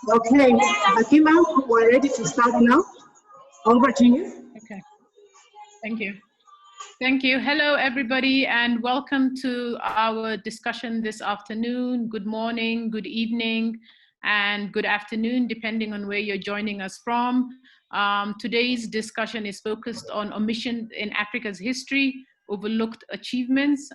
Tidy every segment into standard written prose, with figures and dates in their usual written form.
Okay, Hakima, we're ready to start now. Over to you. Okay, thank you. Thank you. Hello, everybody, and welcome to our discussion this afternoon. Good morning, good evening, and good afternoon, depending on where you're joining us from. Today's discussion is focused on omissions in Africa's history, overlooked achievements.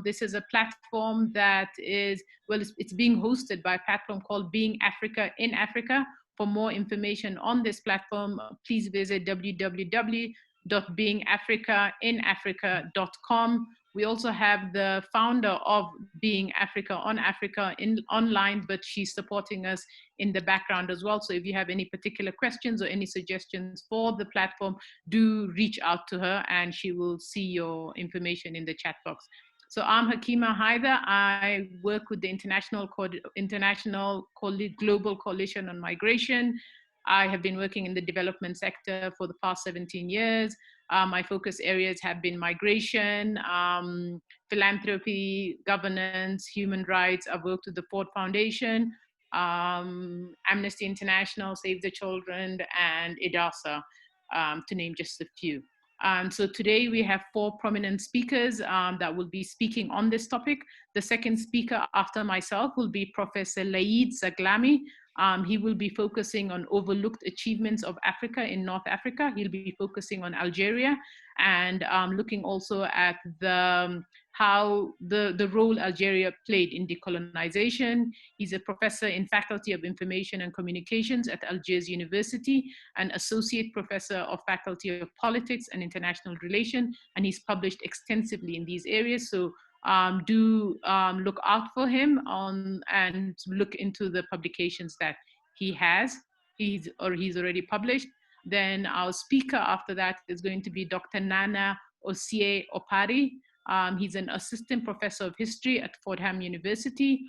This is a platform that is, well, it's being hosted by a platform called BAIAfrica in Africa. For more information on this platform, please visit www.BAIAfricainafrica.com. We also have the founder of BAIAfrica on Africa online, but she's supporting us in the background as well. So if you have any particular questions or any suggestions for the platform, do reach out to her and she will see your information in the chat box. So I'm Hakima Haithar. I work with the Global Coalition on Migration. I have been working in the development sector for the past 17 years. My focus areas have been migration, philanthropy, governance, human rights. I've worked with the Ford Foundation, Amnesty International, Save the Children, and IDASA, to name just a few. So today we have 4 prominent speakers that will be speaking on this topic. The second speaker after myself will be Professor Laeed Zaghlami. He will be focusing on overlooked achievements of Africa in North Africa. He'll be focusing on Algeria and looking also at how the role Algeria played in decolonization. He's a professor in Faculty of Information and Communications at Algiers University, an associate professor of Faculty of Politics and International Relations, and he's published extensively in these areas. So do look out for him and look into the publications that he's already published. Then our speaker after that is going to be Dr. Nana Osei-Opare. He's an assistant professor of history at Fordham University.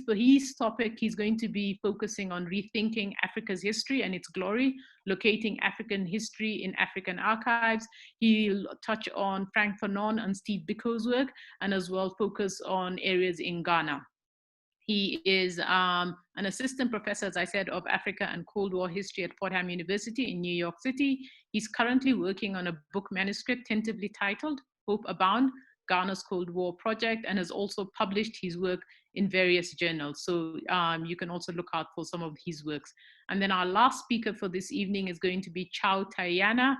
For his topic, he's going to be focusing on rethinking Africa's history and its glory, locating African history in African archives. He'll touch on Frank Fanon and Steve Biko's work, and as well focus on areas in Ghana. He is an assistant professor, as I said, of Africa and Cold War history at Fordham University in New York City. He's currently working on a book manuscript tentatively titled Hope Abound, Ghana's Cold War Project, and has also published his work in various journals. So you can also look out for some of his works. And then our last speaker for this evening is going to be Chao Tayana.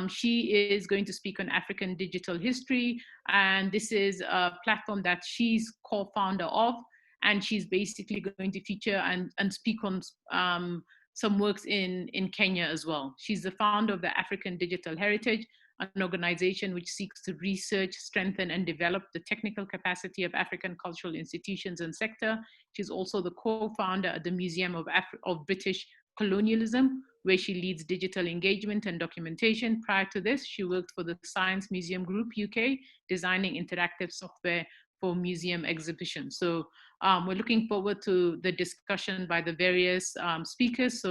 She is going to speak on African digital history. And this is a platform that she's co-founder of. And she's basically going to feature and speak on some works in Kenya as well. She's the founder of the African Digital Heritage, an organization which seeks to research, strengthen, and develop the technical capacity of African cultural institutions and sector. She's also the co-founder at the Museum of British Colonialism, where she leads digital engagement and documentation. Prior to this, she worked for the Science Museum Group UK, designing interactive software for museum exhibitions. So we're looking forward to the discussion by the various speakers.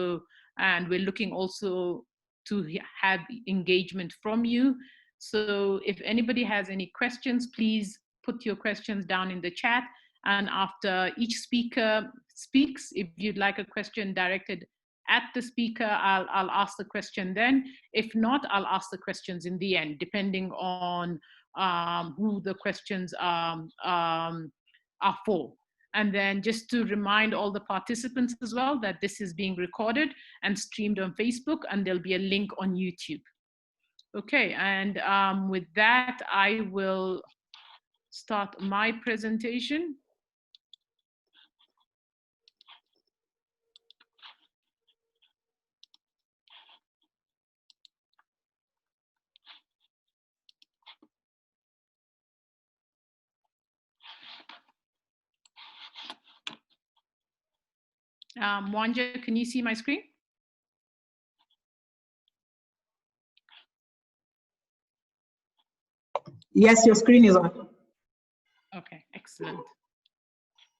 And we're looking also to have engagement from you. So if anybody has any questions, please put your questions down in the chat. And after each speaker speaks, if you'd like a question directed at the speaker, I'll ask the question then. If not, I'll ask the questions in the end, depending on who the questions are for. And then just to remind all the participants as well that this is being recorded and streamed on Facebook, and there'll be a link on YouTube. Okay, and with that, I will start my presentation. Mwanja, can you see my screen? Yes, your screen is on. Okay, excellent.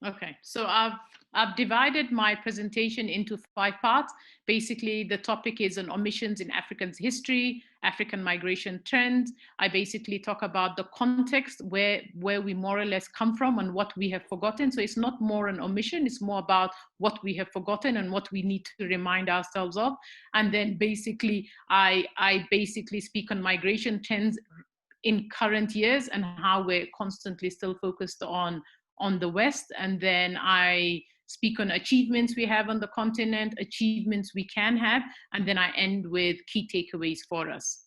Okay, so I've I've divided my presentation into 5 parts. Basically, the topic is on omissions in African history, African migration trends. I basically talk about the context where we more or less come from and what we have forgotten. So it's not more an omission, it's more about what we have forgotten and what we need to remind ourselves of. And then basically, I basically speak on migration trends in current years and how we're constantly still focused on the West. And then I speak on achievements we have on the continent, achievements we can have, and then I end with key takeaways for us.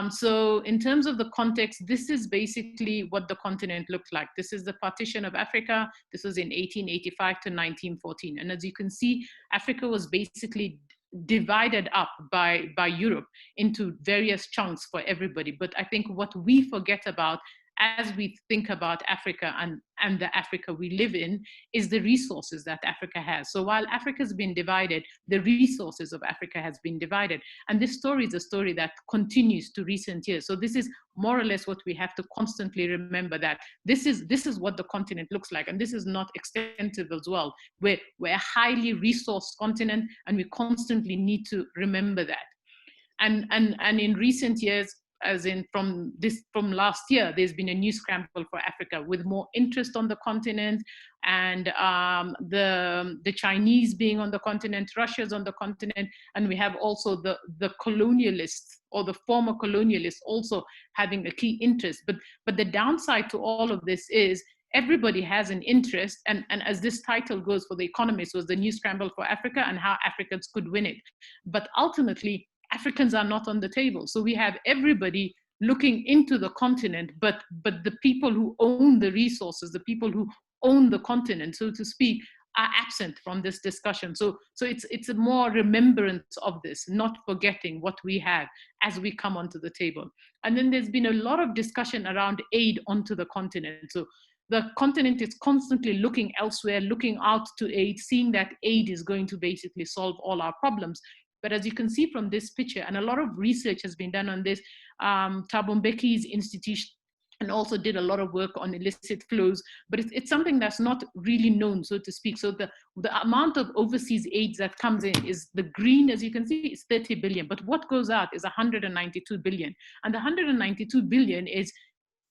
So in terms of the context, this is basically what the continent looked like. This is the partition of Africa. This was in 1885 to 1914. And as you can see, Africa was basically divided up by Europe into various chunks for everybody. But I think what we forget about as we think about Africa and the Africa we live in is the resources that Africa has. So while Africa's been divided, the resources of Africa has been divided. And this story is a story that continues to recent years. So this is more or less what we have to constantly remember, that this is what the continent looks like. And this is not extensive as well. We're a highly resourced continent, and we constantly need to remember that. And in recent years, as in from last year, there's been a new scramble for Africa with more interest on the continent, and the Chinese being on the continent, Russia's on the continent, and we have also the colonialists or the former colonialists also having a key interest. But the downside to all of this is everybody has an interest, and as this title goes for The Economist, was the new scramble for Africa and how Africans could win it. But ultimately, Africans are not on the table. So we have everybody looking into the continent, but the people who own the resources, the people who own the continent, so to speak, are absent from this discussion. So it's a more remembrance of this, not forgetting what we have as we come onto the table. And then there's been a lot of discussion around aid onto the continent. So the continent is constantly looking elsewhere, looking out to aid, seeing that aid is going to basically solve all our problems. But as you can see from this picture, and a lot of research has been done on this, Thabo Mbeki's institution and also did a lot of work on illicit flows, but it's something that's not really known, so to speak. So the amount of overseas aid that comes in is the green, as you can see, is 30 billion, but what goes out is 192 billion. And the 192 billion is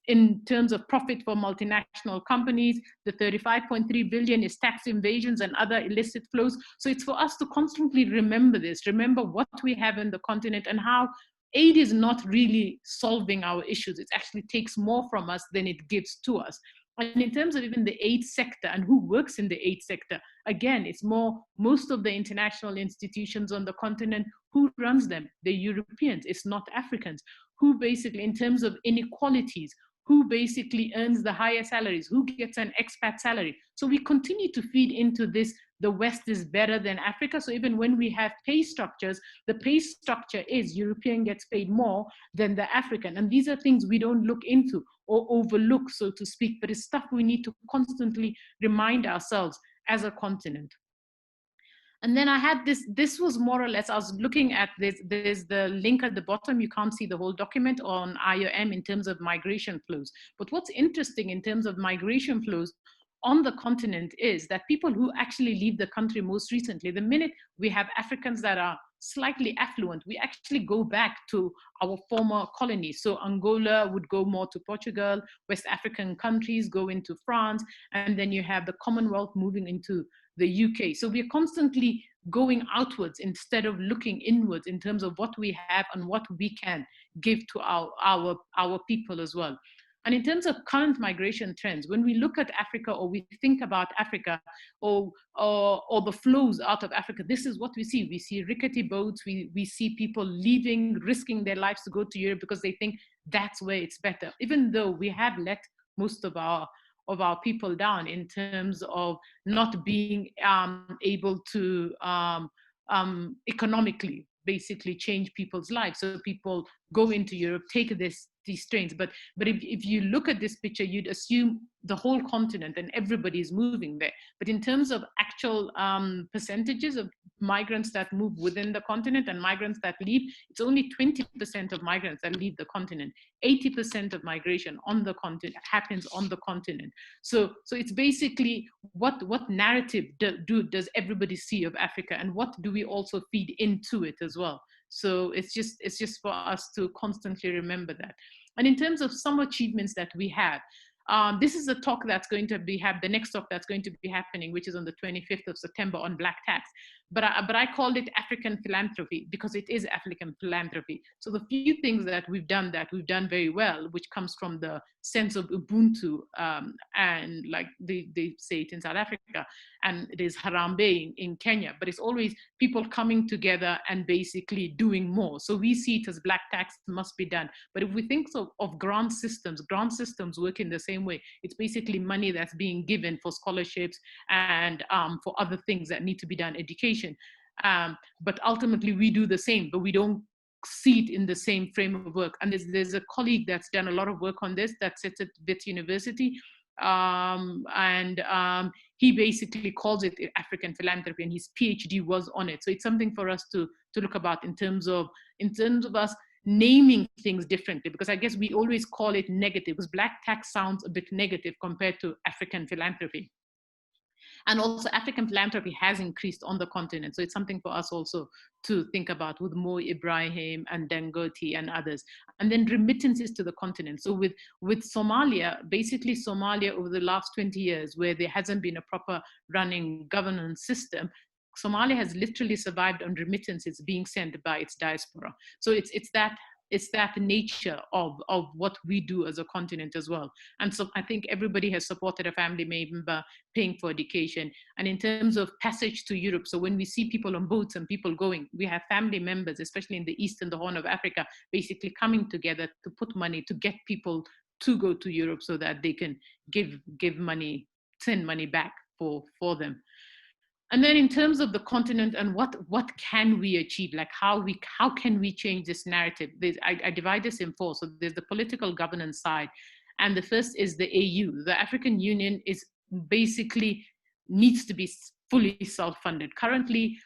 in terms of profit for multinational companies. The 35.3 billion is tax evasions and other illicit flows. So it's for us to constantly remember this, remember what we have in the continent and how aid is not really solving our issues. It actually takes more from us than it gives to us. And in terms of even the aid sector and who works in the aid sector, again, it's most of the international institutions on the continent, who runs them? The Europeans, it's not Africans. Who basically, in terms of inequalities, who basically earns the higher salaries, who gets an expat salary. So we continue to feed into this, the West is better than Africa. So even when we have pay structures, the pay structure is European gets paid more than the African. And these are things we don't look into or overlook, so to speak, but it's stuff we need to constantly remind ourselves as a continent. And then I had this was more or less, I was looking at this, there's the link at the bottom, you can't see the whole document on IOM in terms of migration flows. But what's interesting in terms of migration flows on the continent is that people who actually leave the country most recently, the minute we have Africans that are slightly affluent, we actually go back to our former colonies. So Angola would go more to Portugal, West African countries go into France, and then you have the Commonwealth moving into the UK. So we're constantly going outwards instead of looking inwards in terms of what we have and what we can give to our people as well. And in terms of current migration trends, when we look at Africa or we think about Africa or the flows out of Africa, this is what we see. We see rickety boats, we see people leaving, risking their lives to go to Europe because they think that's where it's better, even though we have let most of our people down in terms of not being able to economically basically change people's lives. So people go into Europe, take these trains. But if you look at this picture, you'd assume the whole continent and everybody is moving there. But in terms of actual percentages of migrants that move within the continent and migrants that leave, it's only 20% of migrants that leave the continent. 80% of migration on the continent happens on the continent. So it's basically what narrative does everybody see of Africa, and what do we also feed into it as well? So it's just for us to constantly remember that. And in terms of some achievements that we have, this is a talk that's going to be the next talk that's going to be happening, which is on the 25th of September on Black tax. But I called it African philanthropy because it is African philanthropy. So the few things that we've done very well, which comes from the sense of Ubuntu, and like they say it in South Africa, and it is Harambee in Kenya, but it's always people coming together and basically doing more. So we see it as Black tax must be done. But if we think of grant systems work in the same way. It's basically money that's being given for scholarships and for other things that need to be done, education. But ultimately we do the same, but we don't see it in the same frame of work. And there's a colleague that's done a lot of work on this that sits at Wits University. He basically calls it African philanthropy, and his PhD was on it. So it's something for us to look about in terms of us naming things differently, because I guess we always call it negative, because Black tax sounds a bit negative compared to African philanthropy. And also African philanthropy has increased on the continent. So it's something for us also to think about with Mo Ibrahim and Dangote and others. And then remittances to the continent. So with Somalia, basically Somalia over the last 20 years, where there hasn't been a proper running governance system, Somalia has literally survived on remittances being sent by its diaspora. So it's that nature of what we do as a continent as well. And so I think everybody has supported a family member paying for education. And in terms of passage to Europe, so when we see people on boats and people going, we have family members, especially in the East and the Horn of Africa, basically coming together to put money to get people to go to Europe so that they can give money, send money back for them. And then in terms of the continent and what can we achieve, like how can we change this narrative? I divide this in four. So there's the political governance side. And the first is the AU. The African Union is basically needs to be fully self-funded. Currently,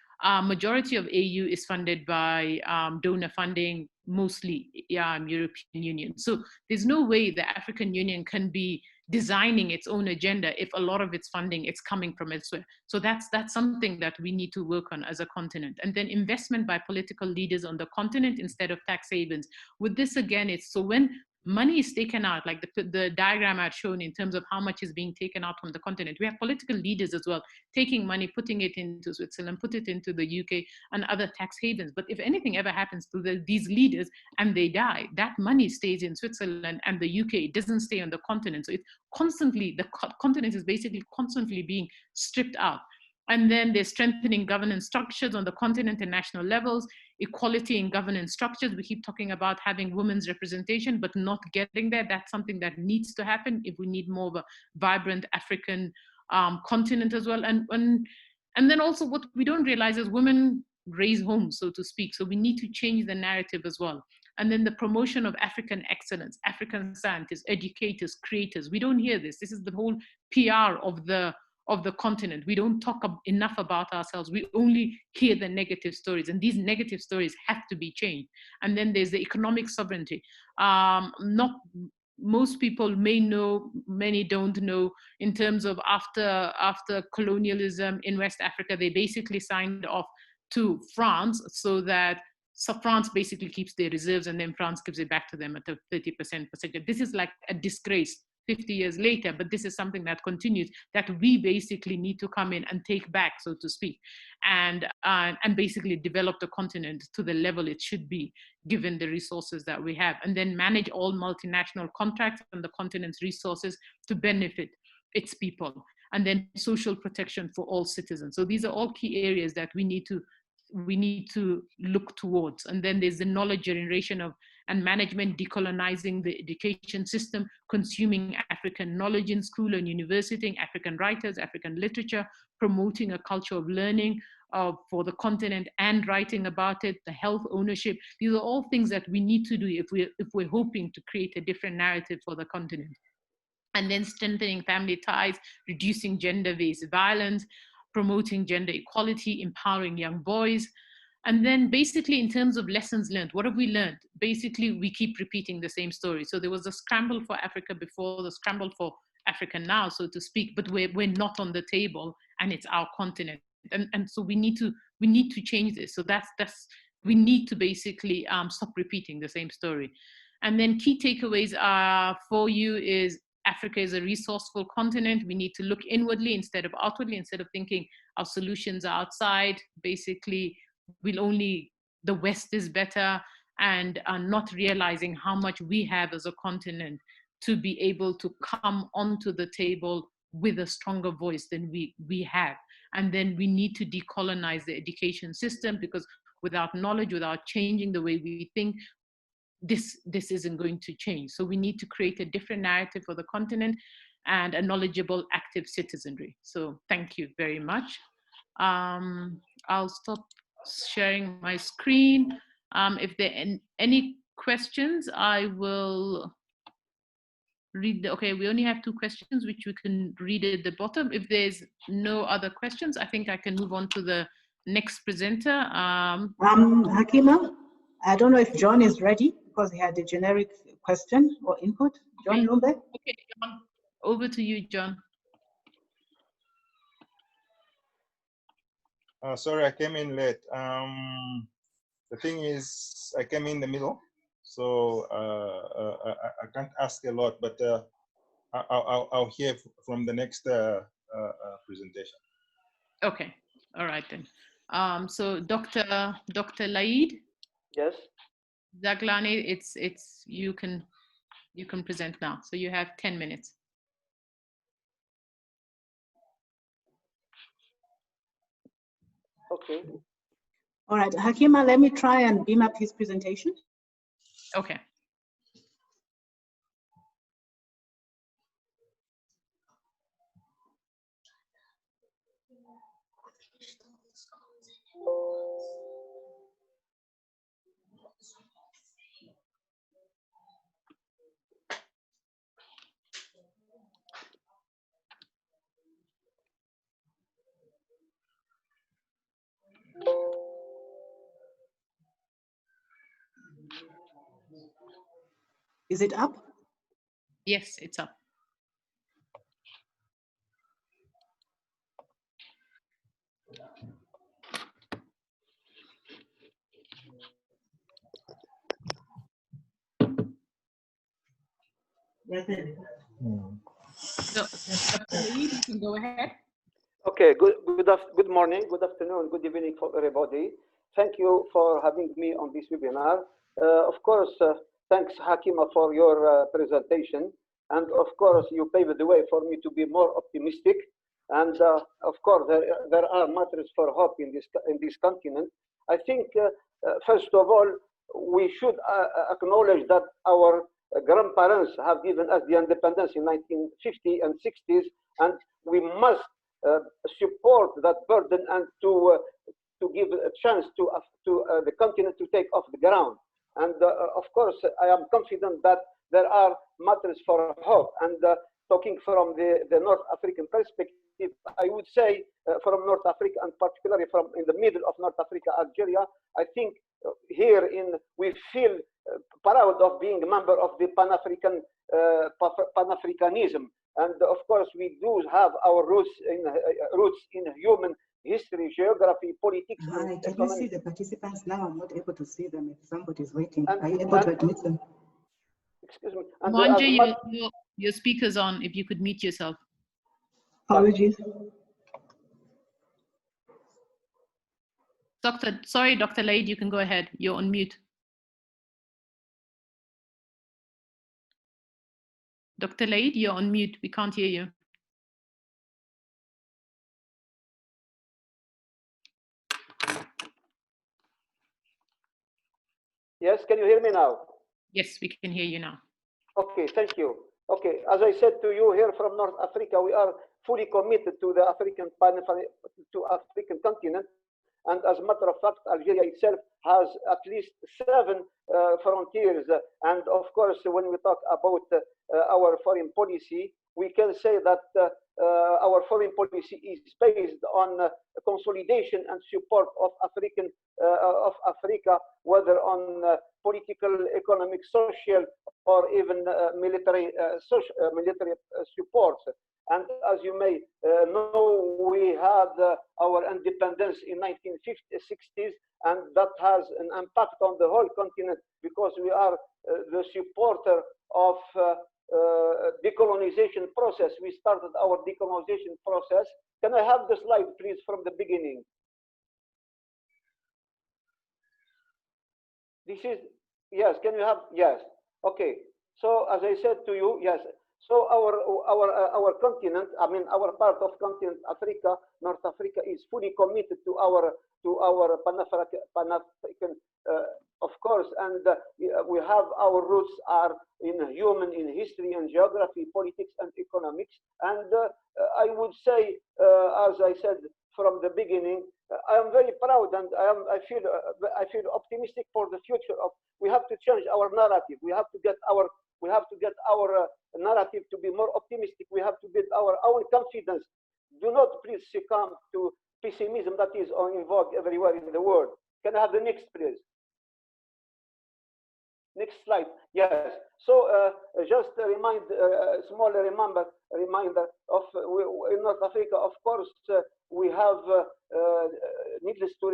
majority of AU is funded by donor funding, mostly European Union. So there's no way the African Union can be designing its own agenda if a lot of its funding is coming from elsewhere. So that's something that we need to work on as a continent. And then investment by political leaders on the continent instead of tax havens. With this again, it's so when money is taken out, like the diagram I've shown in terms of how much is being taken out from the continent. We have political leaders as well, taking money, putting it into Switzerland, put it into the UK and other tax havens. But if anything ever happens to these leaders and they die, that money stays in Switzerland and the UK. It doesn't stay on the continent. So it's constantly, the continent is basically constantly being stripped out. And then they're strengthening governance structures on the continent and national levels, equality in governance structures. We keep talking about having women's representation, but not getting there. That's something that needs to happen if we need more of a vibrant African continent as well. And then also what we don't realize is women raise homes, so to speak. So we need to change the narrative as well. And then the promotion of African excellence, African scientists, educators, creators. We don't hear this. This is the whole PR of the continent. We don't talk enough about ourselves. We only hear the negative stories, and these negative stories have to be changed. And then there's the economic sovereignty. Not most people may know, many don't know, in terms of after colonialism in West Africa, they basically signed off to France so that France basically keeps their reserves and then France gives it back to them at a 30% percentage. This is like a disgrace 50 years later, but this is something that continues, that we basically need to come in and take back, so to speak, and basically develop the continent to the level it should be, given the resources that we have, and then manage all multinational contracts and the continent's resources to benefit its people, and then social protection for all citizens. So these are all key areas that we need to look towards. And then there's the knowledge generation and management, decolonizing the education system, consuming African knowledge in school and university, African writers, African literature, promoting a culture of learning for the continent and writing about it, the health ownership. These are all things that we need to do if we're hoping to create a different narrative for the continent. And then strengthening family ties, reducing gender-based violence, promoting gender equality, empowering young boys. And then basically in terms of lessons learned, what have we learned? Basically, we keep repeating the same story. So there was a scramble for Africa before, the scramble for Africa now, so to speak, but we're not on the table, and it's our continent. And so we need to change this. So we need to basically stop repeating the same story. And then key takeaways for you is Africa is a resourceful continent. We need to look inwardly instead of outwardly, instead of thinking our solutions are outside. Basically, the West is better, and not realizing how much we have as a continent to be able to come onto the table with a stronger voice than we have. And then we need to decolonize the education system, because without knowledge, without changing the way we think, this isn't going to change. So we need to create a different narrative for the continent and a knowledgeable, active citizenry. So thank you very much. I'll stop sharing my screen. If there are any questions, I will read. Okay, we only have 2 questions, which we can read at the bottom. If there's no other questions, I think I can move on to the next presenter. Hakima, I don't know if John is ready, because he had a generic question or input. John Lumbe? Okay, John, over to you, John. Sorry, I came in late. The thing is, I came in the middle, so I can't ask a lot, but I'll hear from the next presentation. Okay, all right then. So Dr. Laeed? Yes. Zaghlami, it's you can present now. So you have 10 minutes. Okay. All right, Hakima, let me try and beam up his presentation. Okay. Is it up? Yes, it's up. So, you can go ahead. Okay, good morning, good afternoon, good evening for everybody. Thank you for having me on this webinar. Of course, thanks Hakima for your presentation. And of course, you paved the way for me to be more optimistic. And of course, there are matters for hope in this continent. I think, first of all, we should acknowledge that our grandparents have given us the independence in 1950 and 60s, and we must support that burden and to give a chance to the continent to take off the ground. And of course, I am confident that there are matters for hope. And talking from the North African perspective, I would say from North Africa, and particularly from in the middle of North Africa, Algeria, I think here we feel proud of being a member of the Pan-Africanism. And of course, we do have our roots in human history, geography, politics. Hi, can you see the participants now? I'm not able to see them if somebody's waiting. Are you able to admit them? Excuse me. Manja, your speaker's on, if you could mute yourself. Apologies. Sorry, Dr. Laeed, you can go ahead. You're on mute. Dr. Laeed, you're on mute. We can't hear you. Yes, can you hear me now? Yes, we can hear you now. Okay, thank you. Okay, as I said to you, here from North Africa, we are fully committed to the African continent. And as a matter of fact, Algeria itself has at least 7 frontiers. And of course, when we talk about our foreign policy, we can say that our foreign policy is based on consolidation and support of Africa, whether on political, economic, social, or even military support. And as you may know, we had our independence in 1960s, and that has an impact on the whole continent because we are the supporter of decolonization process. We started our decolonization process. Can I have the slide, please, from the beginning? This is, yes, can you have, yes. Okay, so as I said to you, yes. So our continent, I mean our part of continent Africa, North Africa, is fully committed to our Pan-African, of course, and we have our roots are in human, in history and geography, politics and economics. And I would say, as I said from the beginning, I am very proud and I feel optimistic for the future of. We have to change our narrative. We have to get our narrative to be more optimistic. We have to build our own confidence. Do not please succumb to pessimism that is in vogue everywhere in the world. Can I have the next, please? Next slide. Yes. So just a small reminder of in North Africa. Of course, we have needless to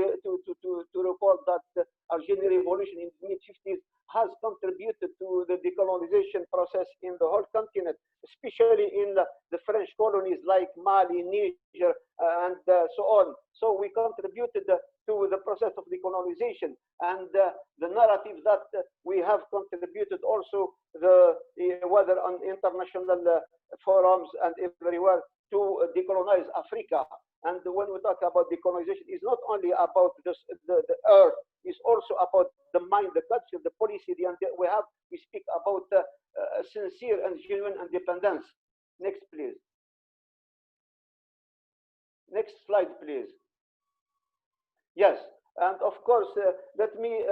report that the Algerian revolution in the mid-50s has contributed to the decolonization process in the whole continent, especially in the French colonies like Mali, Niger, and so on. So we contributed to the process of decolonization, and the narrative that we have contributed also whether on international forums and everywhere to decolonize Africa. And when we talk about decolonization, it's not only about just the earth, it's also about the mind, the culture, the policy. We speak about sincere and genuine independence. Next, please. Next slide, please. Yes, and of course, let me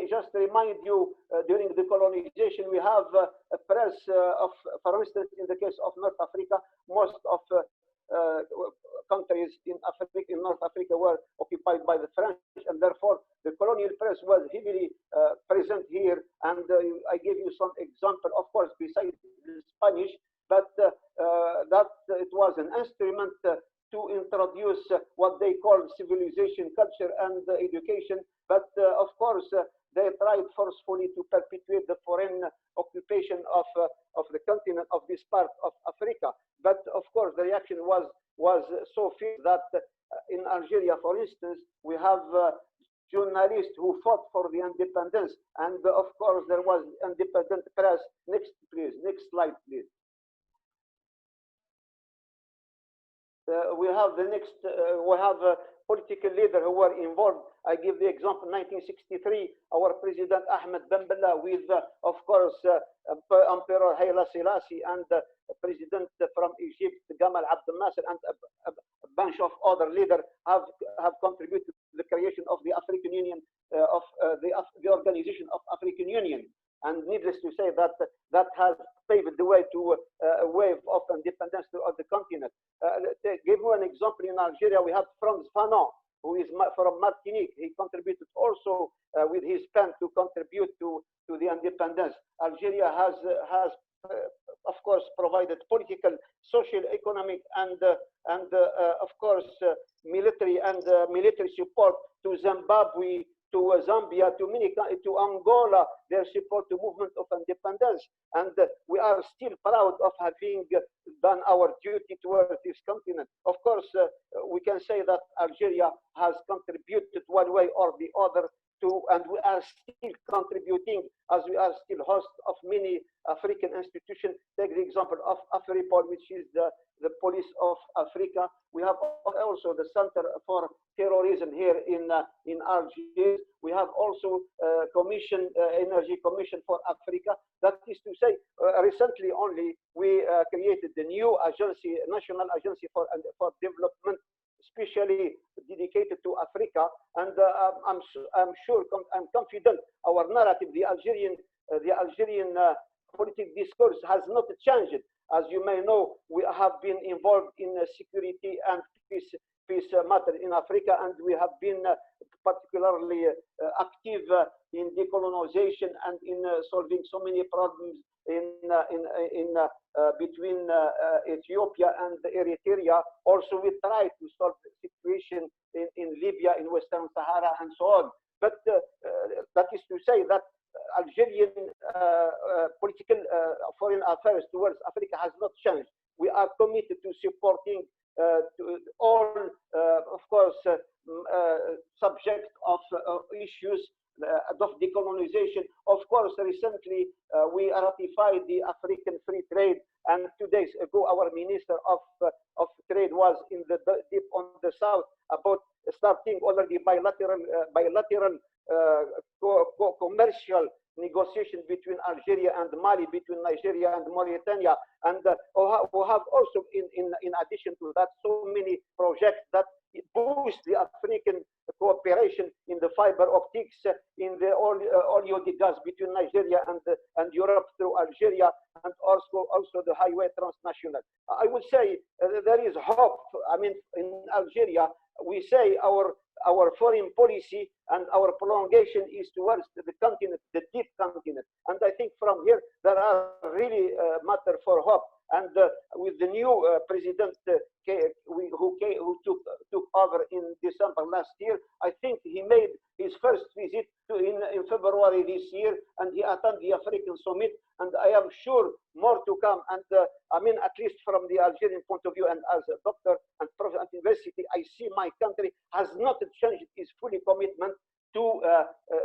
just remind you. During decolonization, we have a press of, for instance, in the case of North Africa, most of countries in North Africa were occupied by the French, and therefore the colonial press was heavily present here. And I gave you some example, of course, besides the Spanish, but that it was an instrument to introduce what they call civilization, culture, and education. But of course, they tried forcefully to perpetuate the foreign occupation of the continent, of this part of Africa. But of course, the reaction was so fierce that in Algeria, for instance, we have journalists who fought for the independence, and of course, there was independent press. Next, please. Next slide, please. We have the next. We have political leaders who were involved. I give the example: 1963, our President Ahmed Ben Bella, with of course Emperor Haile Selassie and President from Egypt Gamal Abdel Nasser and a bunch of other leaders have contributed to the creation of the African Union, of the Organization of African Union. And needless to say that that has paved the way to a wave of independence throughout the continent. To give you an example, in Algeria, we have Frantz Fanon, who is from Martinique. He contributed also with his pen to contribute to the independence. Algeria has of course, provided political, social, economic, and of course, military support to Zimbabwe, to Zambia, to Angola, their support to movement of independence. And we are still proud of having done our duty towards this continent. Of course, we can say that Algeria has contributed one way or the other to, and we are still contributing, as we are still host of many African institutions. Take the example of AfriPol, which is the police of Africa. We have also the Center for Terrorism here in Algiers. We have also Energy Commission for Africa. That is to say, recently only we created the new agency, National Agency for Development, especially dedicated to Africa. And I'm confident our narrative, the Algerian political discourse has not changed. As you may know, we have been involved in security and peace matter in Africa, and we have been particularly active in decolonization and in solving so many problems between Ethiopia and Eritrea. Also, we tried to solve the situation in Libya, in Western Sahara, and so on. But that is to say that Algerian political foreign affairs towards Africa has not changed. We are committed to supporting to all, of course, subject of issues of decolonization. Of course, recently we ratified the African Free Trade, and 2 days ago our Minister of Trade was in the deep on the south about starting already bilateral commercial negotiation between Algeria and Mali, between Nigeria and Mauritania, and we have also, in addition to that, so many projects that boost the African cooperation in the fiber optics, in the oil gas between Nigeria and Europe through Algeria, and also the highway transnational. I would say there is hope. I mean, in Algeria, we say our foreign policy and our prolongation is towards the continent, the deep continent. And I think from here, there are really matter for hope. And with the new president who took over in December last year, I think he made his first visit in February this year, and he attended the African Summit. And I am sure more to come. And I mean, at least from the Algerian point of view, and as a doctor and professor at university, I see my country has not changed its fully commitment to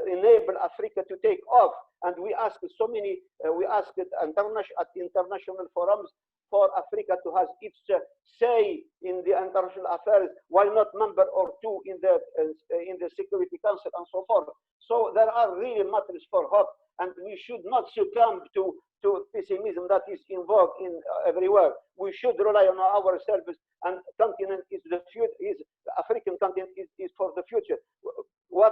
enable Africa to take off. And we asked so many, we asked at international forums for Africa to have its say in the international affairs. Why not member or two in the Security Council and so forth? So there are really matters for hope, and we should not succumb to pessimism that is in vogue in everywhere. We should rely on ourselves, and continent is the future. The African continent is for the future. Why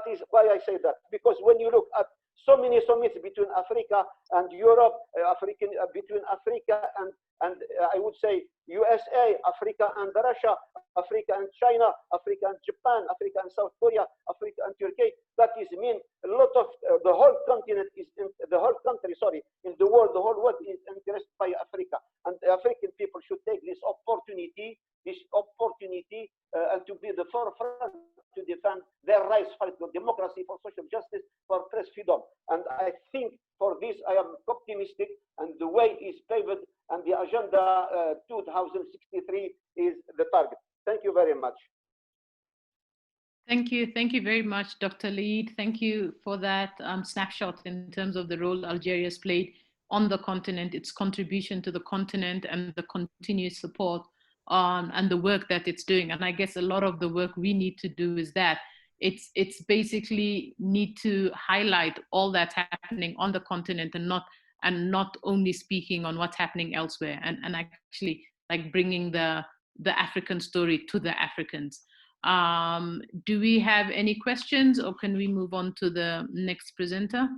I say that? Because when you look at so many summits between Africa and Europe, between Africa and I would say USA, Africa and Russia, Africa and China, Africa and Japan, Africa and South Korea, Africa and Turkey. That is mean a lot of the whole continent is the whole country, sorry, in the world, the whole world is interested by Africa, and the African people should take this opportunity, and to be the forefront to defend their rights, fight for democracy, for social justice, for press freedom. And I think for this I am optimistic, and the way is paved, and the agenda 2063 is the target. Thank you very much. Thank you very much, Dr. Laeed. Thank you for that snapshot in terms of the role Algeria has played on the continent, its contribution to the continent, and the continuous support and the work that it's doing. And I guess a lot of the work we need to do is that it's basically need to highlight all that's happening on the continent, and not only speaking on what's happening elsewhere, and actually like bringing the African story to the Africans. Do we have any questions, or can we move on to the next presenter?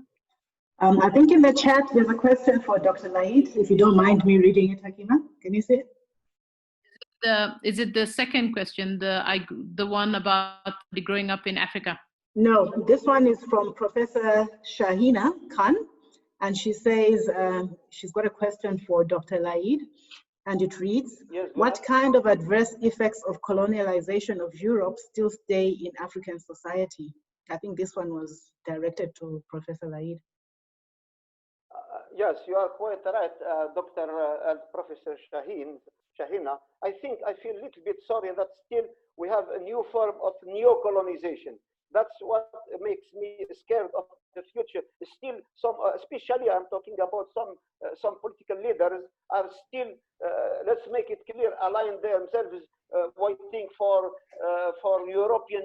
I think in the chat there's a question for Dr. Laeed, if you don't mind me reading it, Hakima. Can you see it? Is it the second question, the one about the growing up in Africa? No, this one is from Professor Shahina Khan, and she says she's got a question for Dr. Laeed, and it reads, yes, what kind of adverse effects of colonialization of Europe still stay in African society? I think this one was directed to Professor Laeed. Yes, you are quite right, Dr. Professor Shahina. I feel a little bit sorry that still we have a new form of neo-colonization. That's what makes me scared of the future. Still, some, especially I'm talking about some political leaders are still, let's make it clear, align themselves waiting for European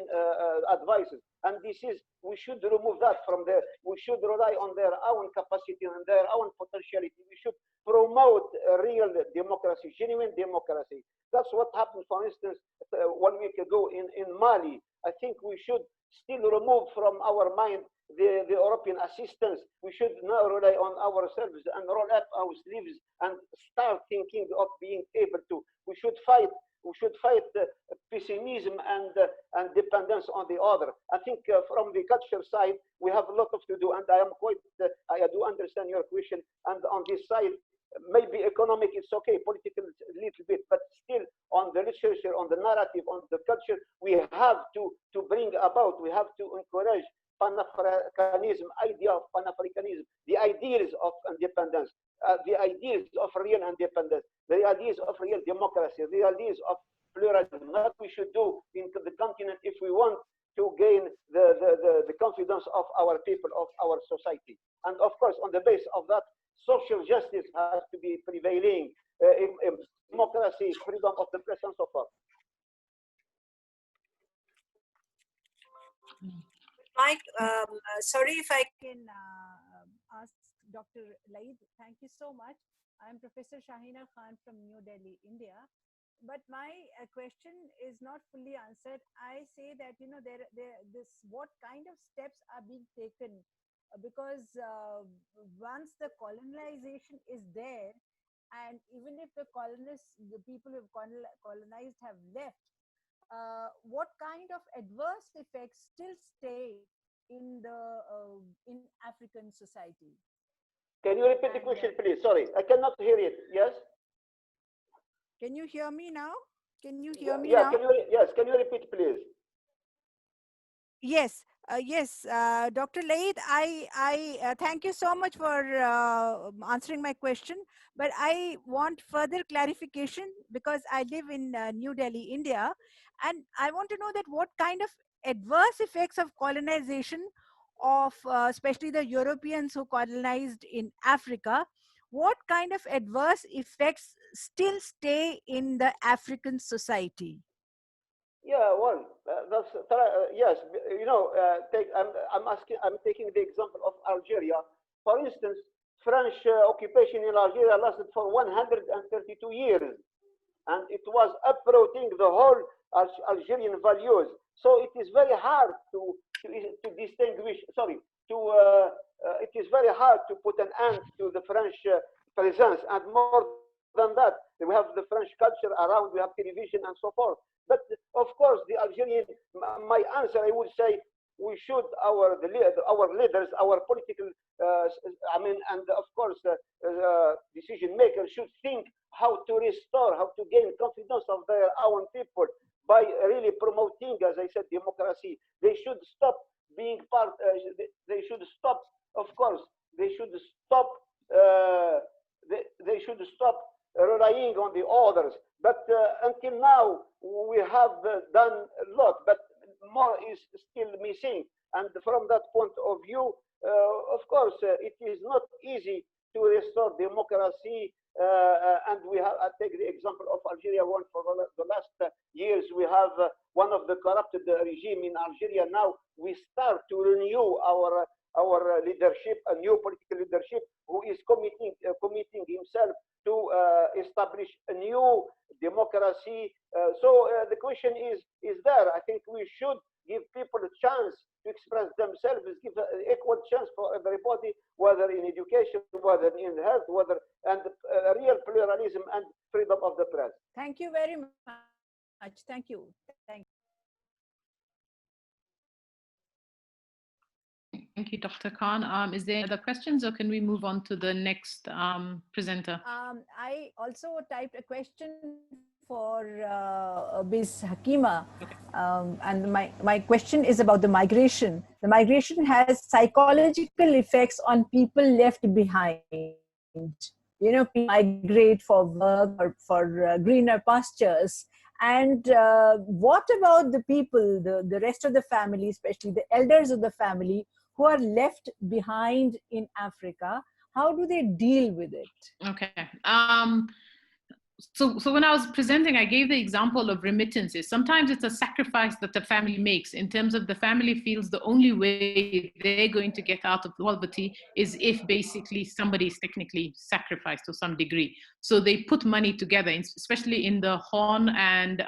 advices. And this is, we should remove that from there. We should rely on their own capacity and their own potentiality. We should promote real democracy, genuine democracy. That's what happened, for instance, 1 week go in Mali. I think we should still remove from our mind the European assistance. We should now rely on ourselves and roll up our sleeves and start thinking of being able to. We should fight pessimism and dependence on the other. I think from the culture side, we have a lot of to do, and I do understand your question. And on this side, maybe economic, it's okay, political a little bit, but still on the literature, on the narrative, on the culture, we have to bring about, we have to encourage Pan-Africanism, idea of Pan-Africanism, the ideas of independence, the ideas of real independence, the ideas of real democracy, the ideas of pluralism. What we should do in the continent if we want to gain the confidence of our people, of our society. And of course, on the base of that, social justice has to be prevailing, democracy, freedom of the press, and so forth. Mike, sorry if I can ask Dr. Laeed. Thank you so much. I'm Professor Shahina Khan from New Delhi, India. But my question is not fully answered. I say that, you know, what kind of steps are being taken? Because once the colonization is there, and even if the people who have colonized have left, what kind of adverse effects still stay in African society? Can you repeat the question, please? Sorry, I cannot hear it. Yes. Can you hear me now? Can you hear me now? Yes. Can you repeat, please? Yes. Yes, Dr. Laeed, I thank you so much for answering my question, but I want further clarification because I live in New Delhi, India, and I want to know that what kind of adverse effects of colonization of especially the Europeans who colonized in Africa, what kind of adverse effects still stay in the African society? Yeah, well, that's yes. You know, I'm taking the example of Algeria. For instance, French occupation in Algeria lasted for 132 years, and it was uprooting the whole Algerian values. So it is very hard to distinguish. Sorry, it is very hard to put an end to the French presence, and more than that, we have the French culture around. We have television and so forth. But of course, the Algerian, my answer, I would say, we should, our leaders, our political, and of course, decision makers should think how to restore, how to gain confidence of their own people by really promoting, as I said, democracy. They should stop being part, they should stop, of course, they should stop, they should stop relying on the others. But until now, we have done a lot, but more is still missing. And from that point of view, of course, it is not easy to restore democracy. And we have, I take the example of Algeria. One for the last years, we have one of the corrupted regime in Algeria. Now we start to renew our leadership, a new political leadership who is committing himself to establish a new democracy. So the question is there. I think we should give people a chance to express themselves, give an equal chance for everybody, whether in education, whether in health, whether and real pluralism and freedom of the press. Thank you very much. Thank you. Thank you. Thank you, Dr. Khan. Is there other questions, or can we move on to the next presenter? I also typed a question for Ms. Hakima, and my question is about the migration. The migration has psychological effects on people left behind. You know, people migrate for work or for greener pastures. And what about the people, the rest of the family, especially the elders of the family, who are left behind in Africa? How do they deal with it? Okay. so when I was presenting, I gave the example of remittances. Sometimes it's a sacrifice that the family makes in terms of the family feels the only way they're going to get out of poverty is if basically somebody is technically sacrificed to some degree. So they put money together, especially in the Horn and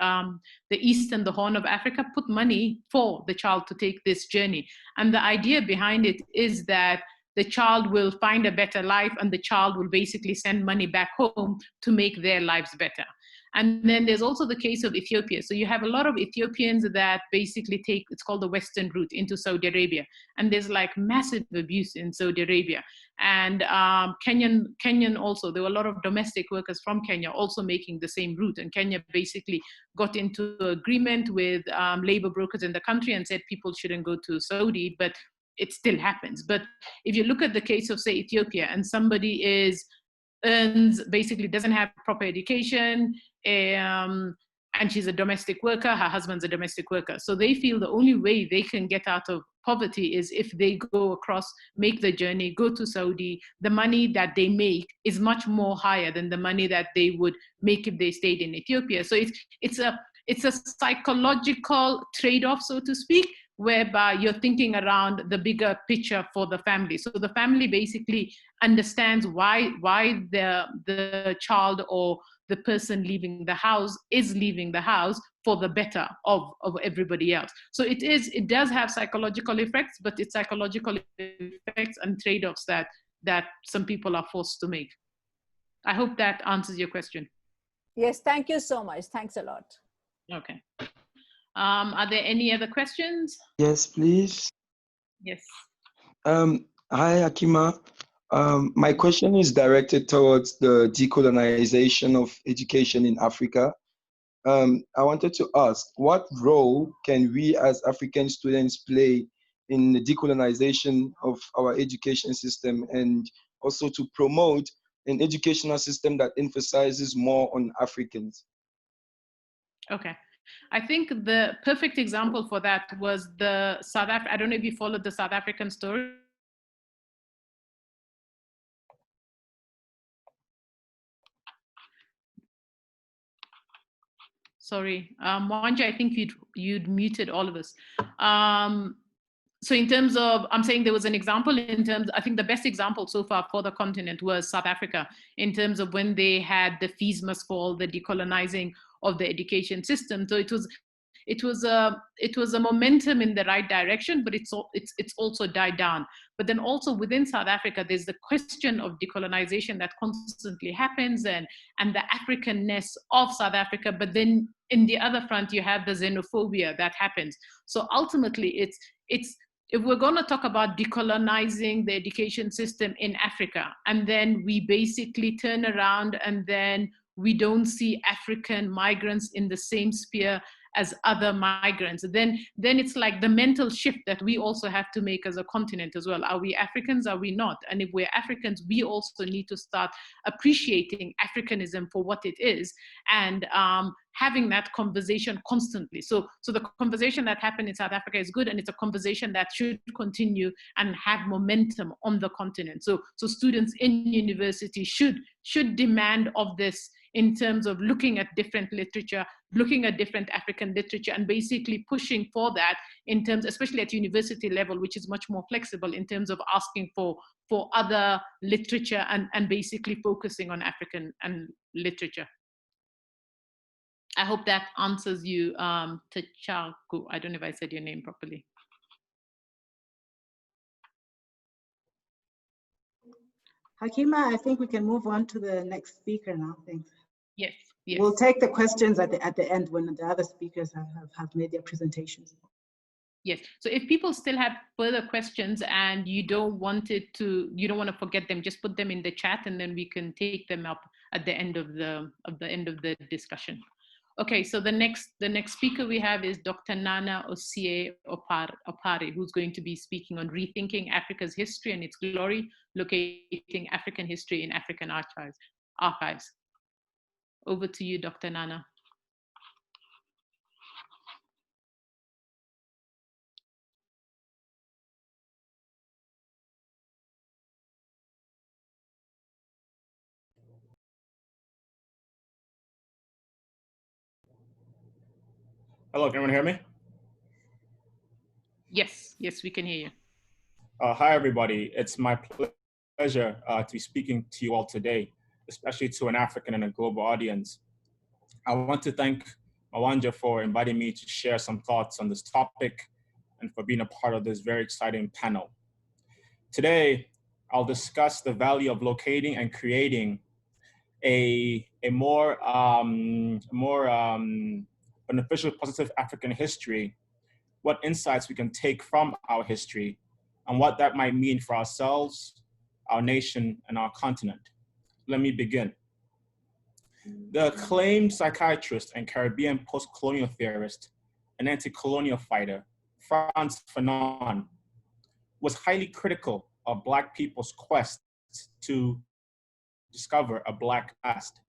the East and the Horn of Africa, put money for the child to take this journey. And the idea behind it is that the child will find a better life and the child will basically send money back home to make their lives better. And then there's also the case of Ethiopia. So you have a lot of Ethiopians that basically take, it's called the Western route into Saudi Arabia. And there's like massive abuse in Saudi Arabia. And Kenyan also, there were a lot of domestic workers from Kenya also making the same route. And Kenya basically got into agreement with labor brokers in the country and said people shouldn't go to Saudi, but it still happens. But if you look at the case of, say, Ethiopia, and somebody basically doesn't have proper education, and she's a domestic worker, her husband's a domestic worker. So they feel the only way they can get out of poverty is if they go across, make the journey, go to Saudi. The money that they make is much more higher than the money that they would make if they stayed in Ethiopia. So it's a psychological trade-off, so to speak, whereby you're thinking around the bigger picture for the family. So the family basically understands why the child or the person leaving the house is leaving the house for the better of everybody else. So it does have psychological effects, but it's psychological effects and trade-offs that some people are forced to make. I hope that answers your question. Yes, thank you so much. Thanks a lot. Okay. Are there any other questions? Yes, please. Yes. Hi, Hakima. My question is directed towards the decolonization of education in Africa. I wanted to ask, what role can we as African students play in the decolonization of our education system, and also to promote an educational system that emphasizes more on Africans? Okay. I think the perfect example for that was I don't know if you followed the South African story. Sorry, Mwanja, I think you'd muted all of us. So in terms of, I'm saying there was an example in terms, I think the best example so far for the continent was South Africa, in terms of when they had the fees must fall, the decolonizing of the education system. So it was a momentum in the right direction, but it's also died down. But then also within South Africa, there's the question of decolonization that constantly happens and the Africanness of South Africa. But then in the other front, you have the xenophobia that happens. So ultimately, it's if we're going to talk about decolonizing the education system in Africa, and then we basically turn around and then we don't see African migrants in the same sphere as other migrants, then it's like the mental shift that we also have to make as a continent as well. Are we Africans? Are we not? And if we're Africans, we also need to start appreciating Africanism for what it is, and having that conversation constantly. So the conversation that happened in South Africa is good, and it's a conversation that should continue and have momentum on the continent. So students in university should demand of this in terms of looking at different literature, looking at different African literature, and basically pushing for that in terms, especially at university level, which is much more flexible in terms of asking for other literature and basically focusing on African and literature. I hope that answers you, Tachaku. I don't know if I said your name properly. Hakima, I think we can move on to the next speaker now. Thanks. Yes. We'll take the questions at the end when the other speakers have made their presentations. Yes. So if people still have further questions and you don't want to forget them, just put them in the chat, and then we can take them up at the end of the discussion. Okay, so the next speaker we have is Dr. Nana Osei-Opare, who's going to be speaking on Rethinking Africa's History and Its Glory, Locating African History in African Archives. Over to you, Dr. Nana. Hello, can everyone hear me? Yes, yes, we can hear you. Hi, everybody. It's my pleasure to be speaking to you all today, especially to an African and a global audience. I want to thank Mawanja for inviting me to share some thoughts on this topic and for being a part of this very exciting panel. Today, I'll discuss the value of locating and creating a more beneficial, positive African history, what insights we can take from our history, and what that might mean for ourselves, our nation, and our continent. Let me begin. The acclaimed psychiatrist and Caribbean post-colonial theorist and anti-colonial fighter, Frantz Fanon, was highly critical of Black people's quest to discover a Black past.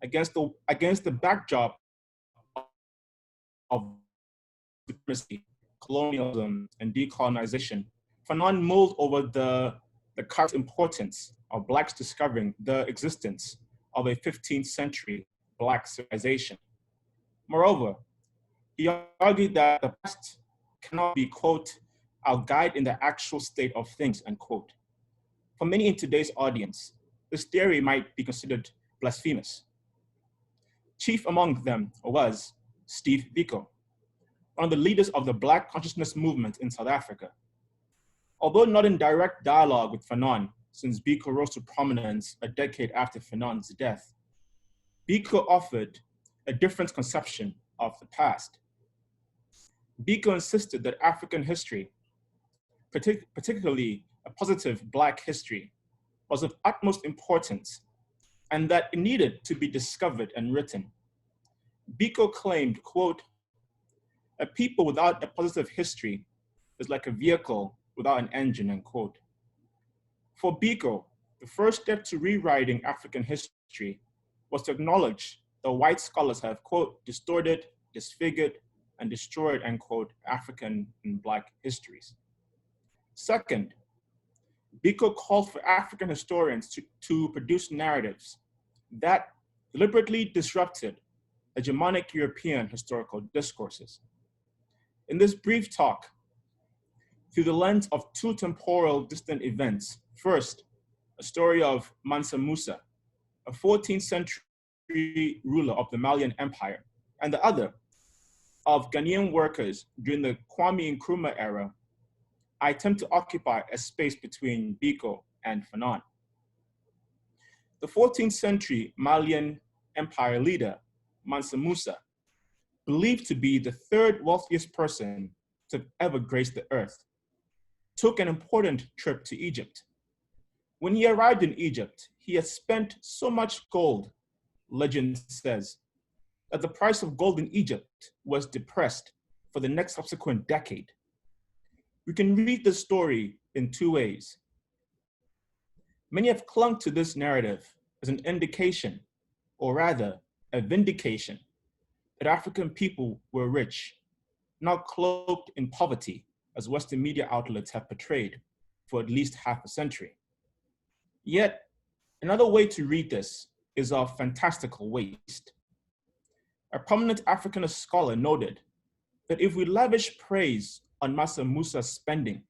Against the backdrop of supremacy, colonialism, and decolonization, Fanon mulled over the current importance of Blacks discovering the existence of a 15th century Black civilization. Moreover, he argued that the past cannot be, quote, our guide in the actual state of things, unquote. For many in today's audience, this theory might be considered blasphemous. Chief among them was Steve Biko, one of the leaders of the Black consciousness movement in South Africa. Although not in direct dialogue with Fanon, since Biko rose to prominence a decade after Fanon's death, Biko offered a different conception of the past. Biko insisted that African history, particularly a positive Black history, was of utmost importance and that it needed to be discovered and written. Biko claimed, quote, a people without a positive history is like a vehicle without an engine, unquote. For Biko, the first step to rewriting African history was to acknowledge that white scholars have, quote, distorted, disfigured, and destroyed, unquote, African and Black histories. Second, Biko called for African historians to produce narratives that deliberately disrupted hegemonic European historical discourses. In this brief talk, through the lens of two temporal distant events, first, a story of Mansa Musa, a 14th century ruler of the Malian Empire, and the other, of Ghanaian workers during the Kwame Nkrumah era, I attempt to occupy a space between Biko and Fanon. The 14th century Malian Empire leader, Mansa Musa, believed to be the third wealthiest person to ever grace the earth, took an important trip to Egypt. When he arrived in Egypt, he had spent so much gold, legend says, that the price of gold in Egypt was depressed for the next subsequent decade. We can read the story in two ways. Many have clung to this narrative as an indication, or rather, a vindication, that African people were rich, not cloaked in poverty, as Western media outlets have portrayed for at least half a century. Yet, another way to read this is of fantastical waste. A prominent Africanist scholar noted that if we lavish praise on Mansa Musa's spending,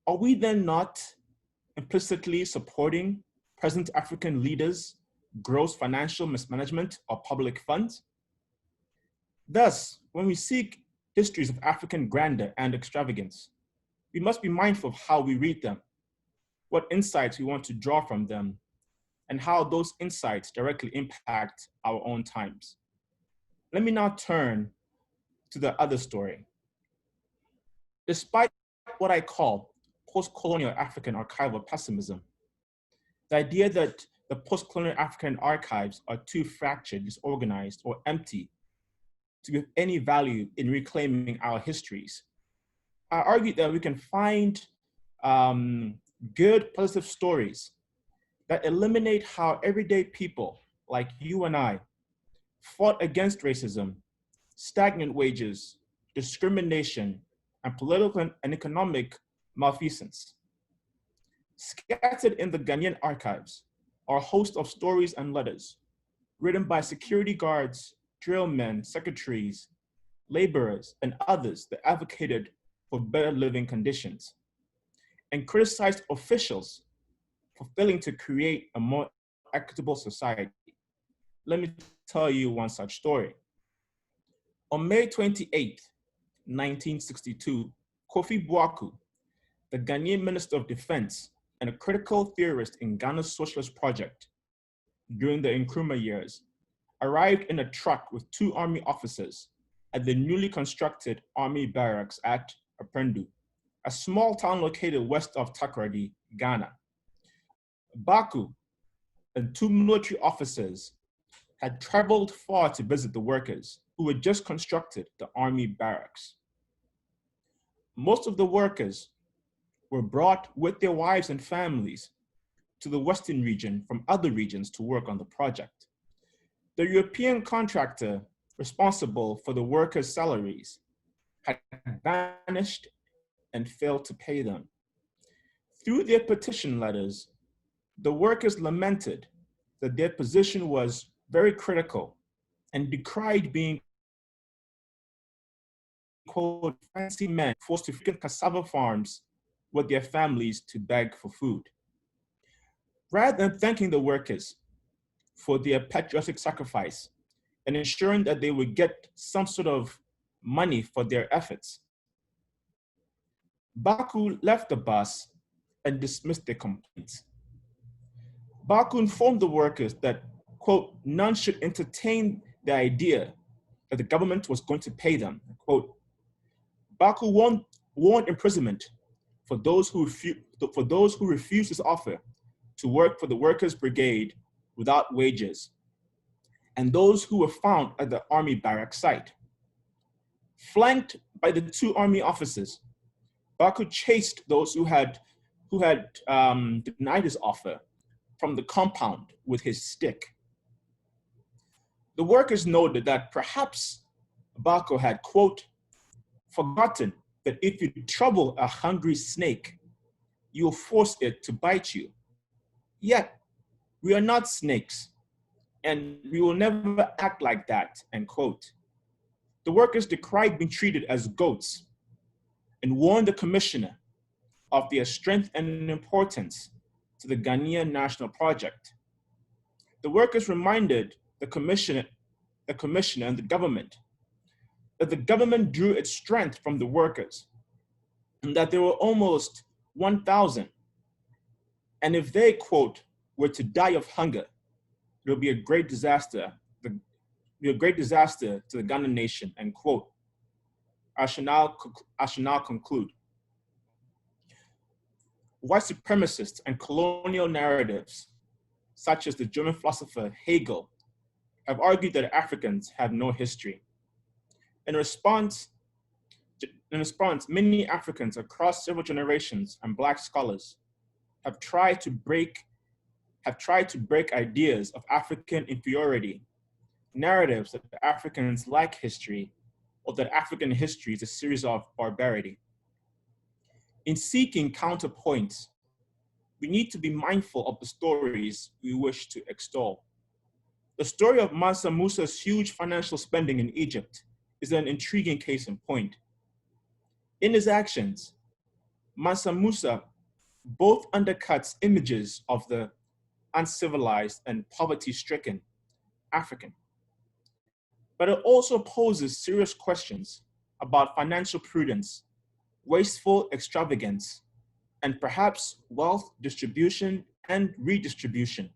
are we then not implicitly supporting present African leaders' gross financial mismanagement of public funds? Thus, when we seek histories of African grandeur and extravagance, we must be mindful of how we read them, what insights we want to draw from them, and how those insights directly impact our own times. Let me now turn to the other story. Despite what I call post-colonial African archival pessimism, the idea that the post-colonial African archives are too fractured, disorganized, or empty to give any value in reclaiming our histories, I argue that we can find good, positive stories that eliminate how everyday people like you and I fought against racism, stagnant wages, discrimination, and political and economic malfeasance. Scattered in the Ghanaian archives are a host of stories and letters written by security guards, drillmen, secretaries, laborers, and others that advocated for better living conditions, and criticized officials for failing to create a more equitable society. Let me tell you one such story. On May 28, 1962, Kofi Boaku, the Ghanaian Minister of Defense and a critical theorist in Ghana's socialist project during the Nkrumah years, arrived in a truck with 2 army officers at the newly constructed army barracks at Aprendu, a small town located west of Takoradi, Ghana. Baku and 2 military officers had traveled far to visit the workers who had just constructed the army barracks. Most of the workers were brought with their wives and families to the Western region from other regions to work on the project. The European contractor responsible for the workers' salaries had vanished and failed to pay them. Through their petition letters, the workers lamented that their position was very critical and decried being, quote, fancy men forced to frequent cassava farms with their families to beg for food. Rather than thanking the workers for their patriotic sacrifice and ensuring that they would get some sort of money for their efforts, Baku left the bus and dismissed their complaints. Baku informed the workers that, quote, none should entertain the idea that the government was going to pay them, quote. Baku warned imprisonment for those who refused his offer to work for the Workers' Brigade without wages, and those who were found at the army barrack site. Flanked by the 2 army officers, Baku chased those who had denied his offer from the compound with his stick. The workers noted that perhaps Baku had, quote, forgotten that if you trouble a hungry snake, you'll force it to bite you. Yet, we are not snakes, and we will never act like that, end quote. The workers decried being treated as goats and warned the commissioner of their strength and importance to the Ghanaian national project. The workers reminded the commissioner and the government that the government drew its strength from the workers and that there were almost 1,000. And if they, quote, were to die of hunger, it would be a great disaster. Be a great disaster to the Ghanaian nation, end quote. I shall now conclude. White supremacists and colonial narratives, such as the German philosopher Hegel, have argued that Africans have no history. In response, many Africans across several generations and Black scholars have tried to break ideas of African inferiority, narratives that Africans lack history, or that African history is a series of barbarity. In seeking counterpoints, we need to be mindful of the stories we wish to extol. The story of Mansa Musa's huge financial spending in Egypt is an intriguing case in point. In his actions, Mansa Musa both undercuts images of the uncivilized and poverty-stricken African, but it also poses serious questions about financial prudence, wasteful extravagance, and perhaps wealth distribution and redistribution.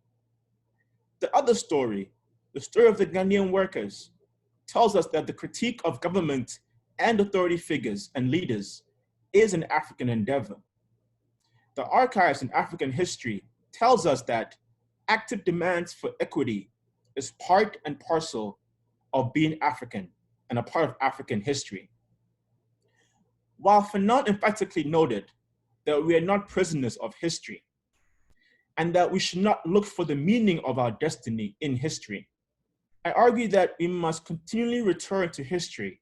The other story, the story of the Ghanaian workers, tells us that the critique of government and authority figures and leaders is an African endeavor. The archives in African history tells us that active demands for equity is part and parcel of being African and a part of African history. While Fanon emphatically noted that we are not prisoners of history and that we should not look for the meaning of our destiny in history, I argue that we must continually return to history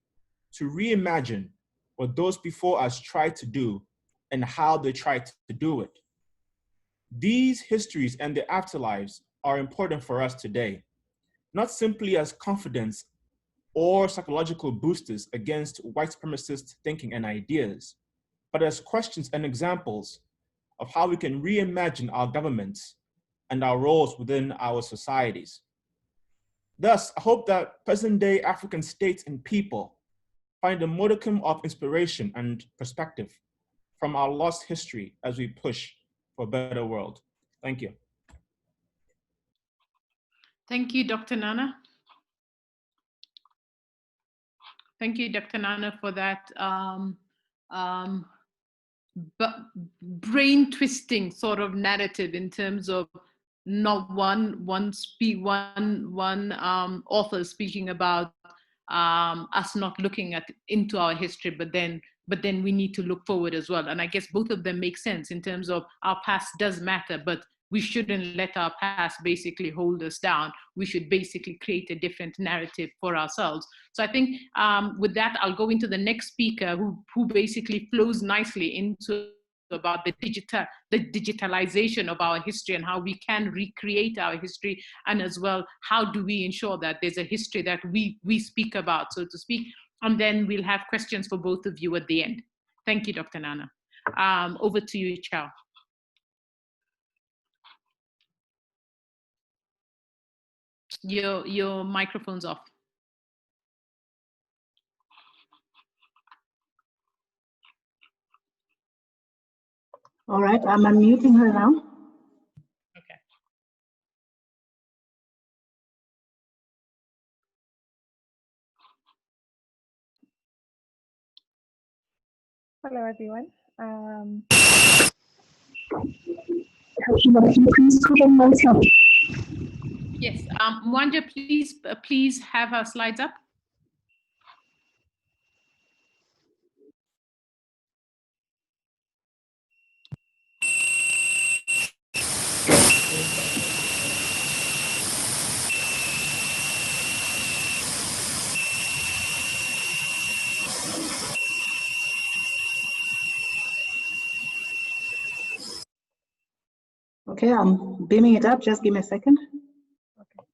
to reimagine what those before us tried to do and how they tried to do it. These histories and their afterlives are important for us today, not simply as confidence or psychological boosters against white supremacist thinking and ideas, but as questions and examples of how we can reimagine our governments and our roles within our societies. Thus, I hope that present-day African states and people find a modicum of inspiration and perspective from our lost history as we push for a better world. Thank you. Thank you, Dr. Nana. Thank you, Dr. Nana, for that brain twisting sort of narrative in terms of not one author speaking about us not looking into our history, but then we need to look forward as well. And I guess both of them make sense in terms of our past does matter, but we shouldn't let our past basically hold us down. We should basically create a different narrative for ourselves. So I think with that, I'll go into the next speaker who basically flows nicely into about the digitalization of our history and how we can recreate our history, and as well, how do we ensure that there's a history that we speak about, so to speak. And then we'll have questions for both of you at the end. Thank you, Dr. Nana. Over to you, Chow. Your microphone's off. All right, I'm unmuting her now. Okay. Hello, everyone. Yes, Mwanja, please have our slides up. Okay, I'm beaming it up. Just give me a second. Okay.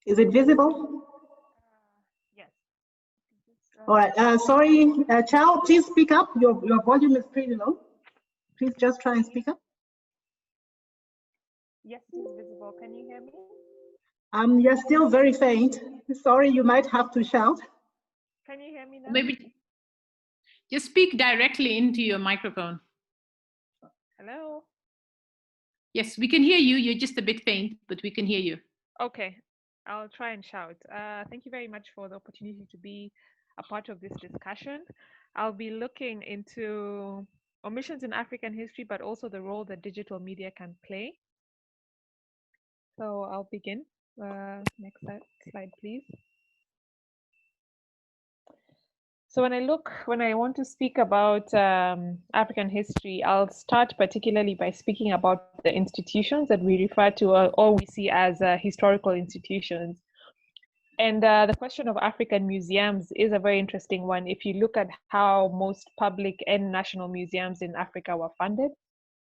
Is it visible? Yes. All right. Sorry, Chow, please speak up. Your volume is pretty low. Please just try and speak up. Yes, it is visible. Can you hear me? You're still very faint. Sorry, you might have to shout. Can you hear me now? Maybe just speak directly into your microphone. Hello? Yes, we can hear you. You're just a bit faint, but we can hear you. Okay, I'll try and shout. Thank you very much for the opportunity to be a part of this discussion. I'll be looking into omissions in African history, but also the role that digital media can play. So I'll begin. Next slide, please. So when I want to speak about African history, I'll start particularly by speaking about the institutions that we refer to or we see as historical institutions. And the question of African museums is a very interesting one if you look at how most public and national museums in Africa were funded,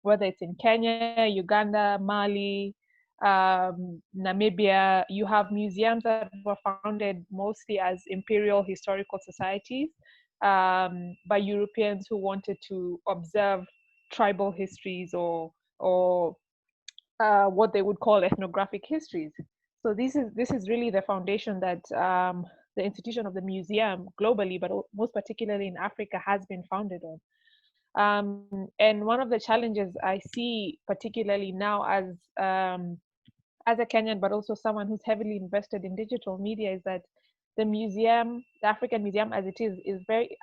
whether it's in Kenya, Uganda, Mali, Namibia. You have museums that were founded mostly as imperial historical societies by Europeans who wanted to observe tribal histories or what they would call ethnographic histories. So this is really the foundation that the institution of the museum globally, but most particularly in Africa, has been founded on. And one of the challenges I see, particularly now as a Kenyan, but also someone who's heavily invested in digital media, is that the museum, the African museum as it is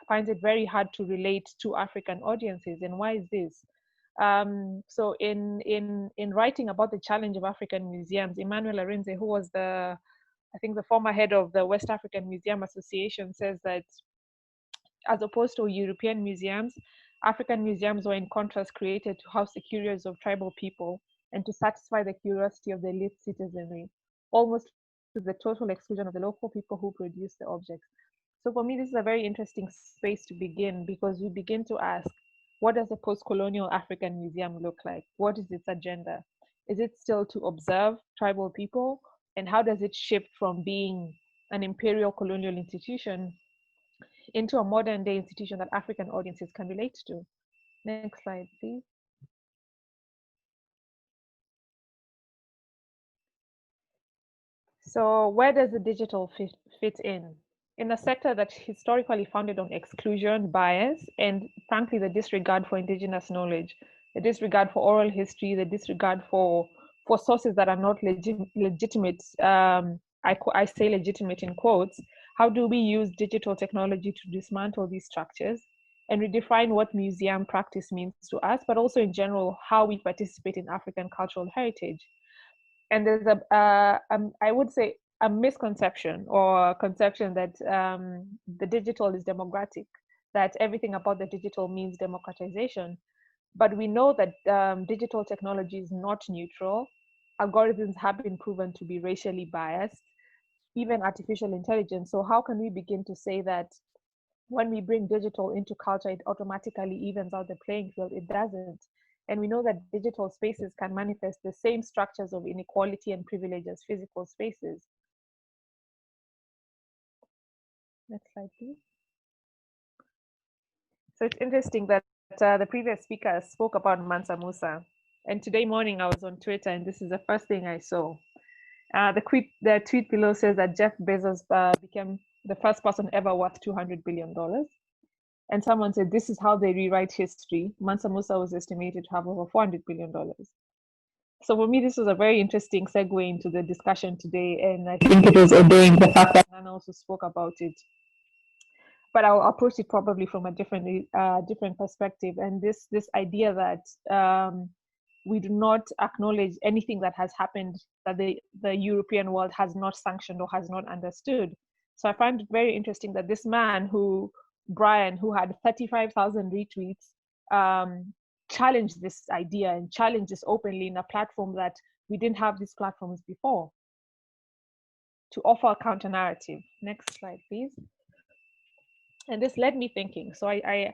finds it very hard to relate to African audiences. And why is this? So in writing about the challenge of African museums, Emmanuel Arinze, who was the former head of the West African Museum Association, says that as opposed to European museums, African museums were in contrast created to house the curios of tribal people and to satisfy the curiosity of the elite citizenry, almost to the total exclusion of the local people who produce the objects. So for me, this is a very interesting space to begin, because we begin to ask, what does a post-colonial African museum look like? What is its agenda? Is it still to observe tribal people? And how does it shift from being an imperial colonial institution into a modern day institution that African audiences can relate to? Next slide, please. So where does the digital fit in? In a sector that's historically founded on exclusion, bias, and frankly, the disregard for indigenous knowledge, the disregard for oral history, the disregard for sources that are not legitimate, I say legitimate in quotes, how do we use digital technology to dismantle these structures and redefine what museum practice means to us, but also in general, how we participate in African cultural heritage? And there's I would say a misconception or a conception that the digital is democratic, that everything about the digital means democratization. But we know that digital technology is not neutral. Algorithms have been proven to be racially biased, even artificial intelligence. So how can we begin to say that when we bring digital into culture, it automatically evens out the playing field? It doesn't. And we know that digital spaces can manifest the same structures of inequality and privilege as physical spaces. Next slide, please. So it's interesting that the previous speaker spoke about Mansa Musa. And today morning I was on Twitter, and this is the first thing I saw. The tweet below says that Jeff Bezos became the first person ever worth $200 billion. And someone said, this is how they rewrite history. Mansa Musa was estimated to have over $400 billion. So for me, this was a very interesting segue into the discussion today. And I think it was obeying the fact that Nana also spoke about it. But I'll approach it probably from a different perspective. And this idea that we do not acknowledge anything that has happened that the European world has not sanctioned or has not understood. So I find it very interesting that this man Brian, who had 35,000 retweets, challenged this idea and challenged this openly in a platform that we didn't have these platforms before, to offer a counter narrative. Next slide, please. And this led me thinking. So I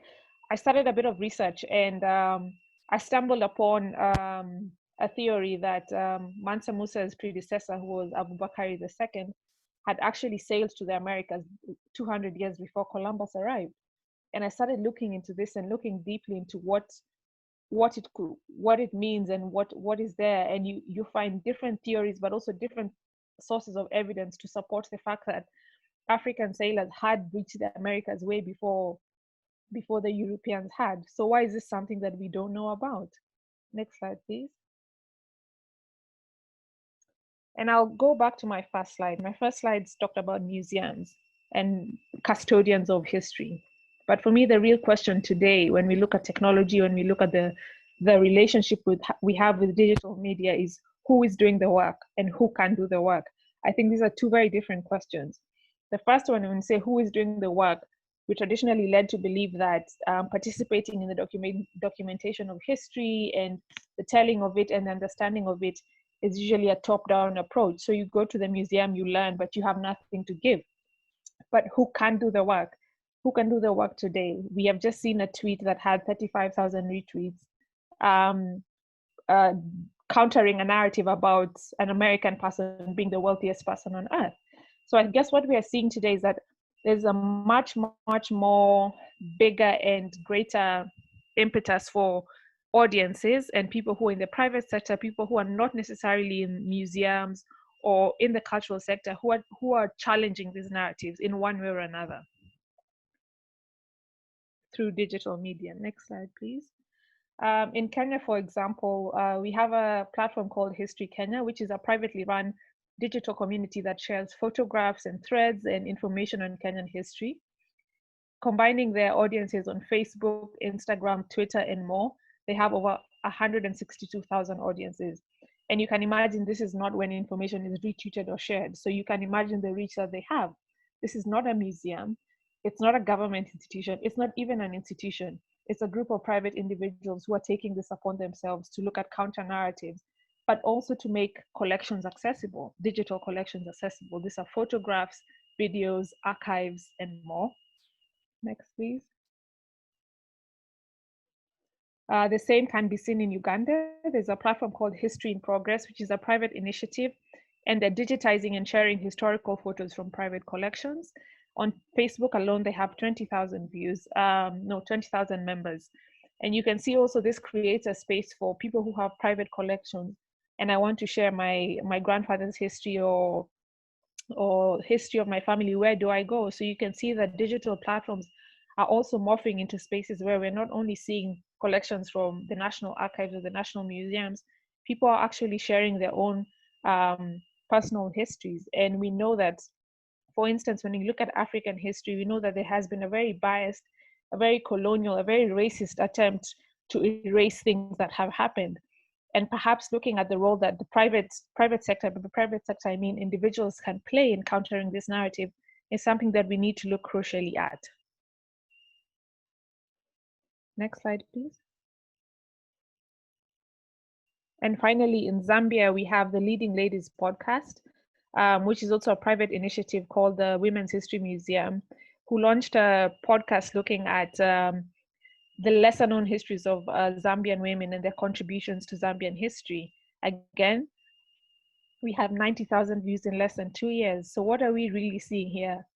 started a bit of research, and I stumbled upon a theory that Mansa Musa's predecessor, who was Abubakar II, had actually sailed to the Americas 200 years before Columbus arrived. And I started looking into this and looking deeply into what it means and what is there. And you find different theories, but also different sources of evidence to support the fact that African sailors had reached the Americas way before the Europeans had. So why is this something that we don't know about? Next slide, please. And I'll go back to my first slide. My first slide talked about museums and custodians of history. But for me, the real question today, when we look at technology, when we look at the relationship we have with digital media, is who is doing the work and who can do the work. I think these are two very different questions. The first one, when we say who is doing the work, we traditionally led to believe that participating in the documentation of history and the telling of it and the understanding of it is usually a top-down approach. So you go to the museum, you learn, but you have nothing to give. But who can do the work? Who can do the work today? We have just seen a tweet that had 35,000 retweets, countering a narrative about an American person being the wealthiest person on earth. So I guess what we are seeing today is that there's a much, much more bigger and greater impetus for audiences and people who are in the private sector, people who are not necessarily in museums or in the cultural sector, who are challenging these narratives in one way or another through digital media. Next slide, please. In Kenya, for example, we have a platform called History Kenya, which is a privately run digital community that shares photographs and threads and information on Kenyan history, combining their audiences on Facebook, Instagram, Twitter, and more. They have over 162,000 audiences. And you can imagine this is not when information is retweeted or shared. So you can imagine the reach that they have. This is not a museum. It's not a government institution. It's not even an institution. It's a group of private individuals who are taking this upon themselves to look at counter narratives, but also to make collections accessible, digital collections accessible. These are photographs, videos, archives, and more. Next, please. The same can be seen in Uganda. There's a platform called History in Progress, which is a private initiative, and they're digitizing and sharing historical photos from private collections. On Facebook alone, they have 20,000 views, 20,000 members. And you can see also this creates a space for people who have private collections. And I want to share my grandfather's history or history of my family. Where do I go? So you can see that digital platforms are also morphing into spaces where we're not only seeing collections from the National Archives or the national museums, people are actually sharing their own personal histories. And we know that, for instance, when you look at African history, we know that there has been a very biased, a very colonial, a very racist attempt to erase things that have happened. And perhaps looking at the role that the private sector, but the private sector, I mean individuals, can play in countering this narrative is something that we need to look crucially at. Next slide, please. And finally, in Zambia, we have the Leading Ladies podcast, which is also a private initiative called the Women's History Museum, who launched a podcast looking at the lesser known histories of Zambian women and their contributions to Zambian history. Again, we have 90,000 views in less than 2 years. So what are we really seeing here?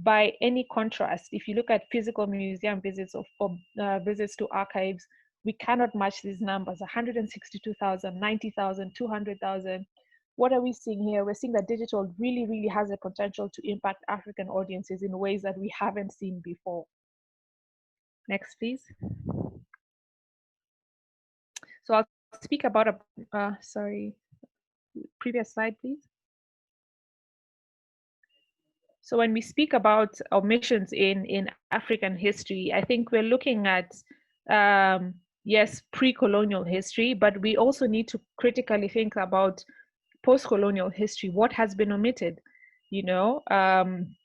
By any contrast, if you look at physical museum visits or visits to archives, we cannot match these numbers: 162,000, 90,000, 200,000. What are we seeing here? We're seeing that digital really, really has the potential to impact African audiences in ways that we haven't seen before. Next, please. So I'll speak about previous slide, please. So when we speak about omissions in African history, I think we're looking at, yes, pre-colonial history, but we also need to critically think about post-colonial history. What has been omitted? You know,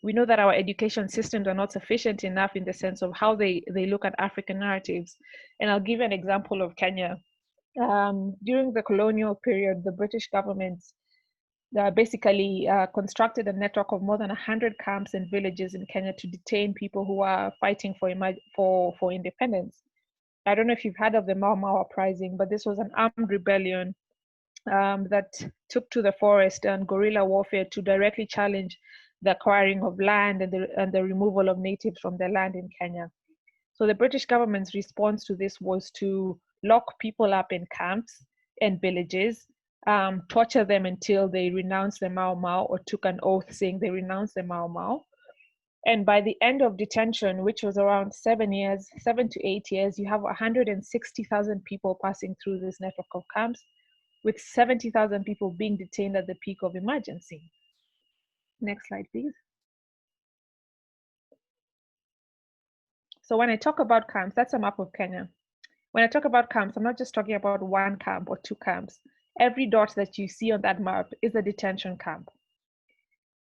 we know that our education systems are not sufficient enough in the sense of how they look at African narratives. And I'll give you an example of Kenya. During the colonial period, the British government basically constructed a network of more than 100 camps and villages in Kenya to detain people who are fighting for independence. I don't know if you've heard of the Mau Mau uprising, but this was an armed rebellion that took to the forest and guerrilla warfare to directly challenge the acquiring of land and the removal of natives from their land in Kenya. So the British government's response to this was to lock people up in camps and villages, torture them until they renounced the Mau Mau or took an oath saying they renounced the Mau Mau. And by the end of detention, which was around 7 to 8 years, you have 160,000 people passing through this network of camps, with 70,000 people being detained at the peak of emergency. Next slide, please. So when I talk about camps, that's a map of Kenya. When I talk about camps, I'm not just talking about one camp or two camps. Every dot that you see on that map is a detention camp.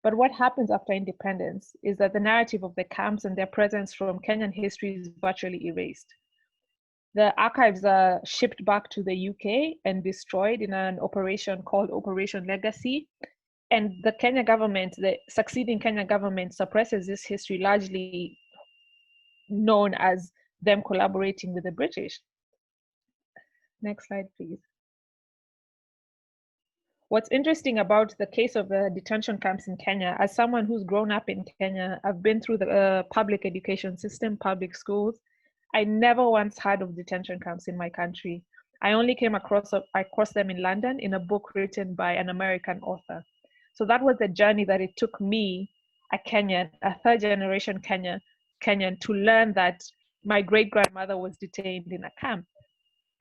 But what happens after independence is that the narrative of the camps and their presence from Kenyan history is virtually erased. The archives are shipped back to the UK and destroyed in an operation called Operation Legacy. And the Kenya government, the succeeding Kenya government, suppresses this history, largely known as them collaborating with the British. Next slide, please. What's interesting about the case of the detention camps in Kenya, as someone who's grown up in Kenya, I've been through the public education system, public schools. I never once heard of detention camps in my country. I only came across them in London in a book written by an American author. So that was the journey that it took me, a Kenyan, a third generation Kenyan, to learn that my great grandmother was detained in a camp.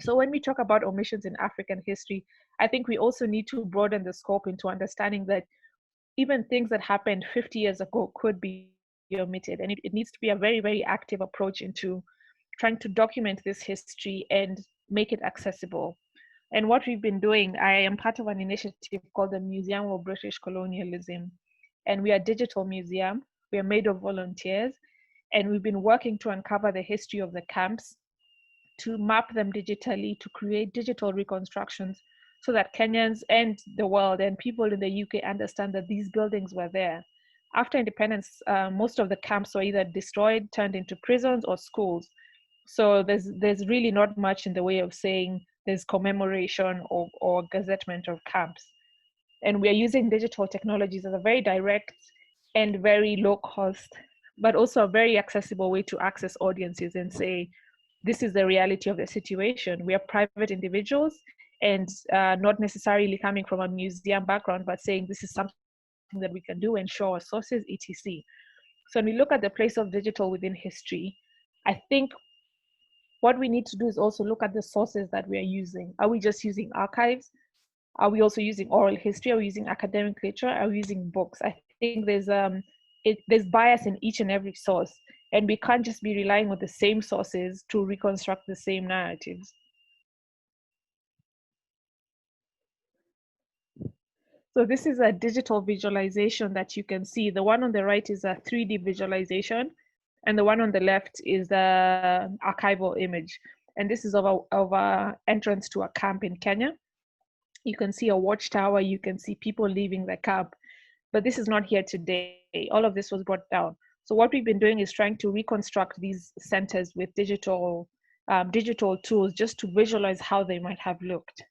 So when we talk about omissions in African history, I think we also need to broaden the scope into understanding that even things that happened 50 years ago could be omitted. And it needs to be a very, very active approach into trying to document this history and make it accessible. And what we've been doing, I am part of an initiative called the Museum of British Colonialism. And we are a digital museum. We are made of volunteers. And we've been working to uncover the history of the camps to map them digitally, to create digital reconstructions so that Kenyans and the world and people in the UK understand that these buildings were there. After independence, most of the camps were either destroyed, turned into prisons or schools. So there's really not much in the way of saying there's commemoration or gazettement of camps. And we are using digital technologies as a very direct and very low cost, but also a very accessible way to access audiences and say, this is the reality of the situation. We are private individuals and not necessarily coming from a museum background, but saying this is something that we can do and show our sources, etc. So when we look at the place of digital within history, I think what we need to do is also look at the sources that we are using. Are we just using archives? Are we also using oral history? Are we using academic literature? Are we using books? I think there's bias in each and every source, and we can't just be relying on the same sources to reconstruct the same narratives. So this is a digital visualization that you can see. The one on the right is a 3D visualization, and the one on the left is the archival image. And this is of a entrance to a camp in Kenya. You can see a watchtower, you can see people leaving the camp, but this is not here today. All of this was brought down. So what we've been doing is trying to reconstruct these centers with digital tools just to visualize how they might have looked.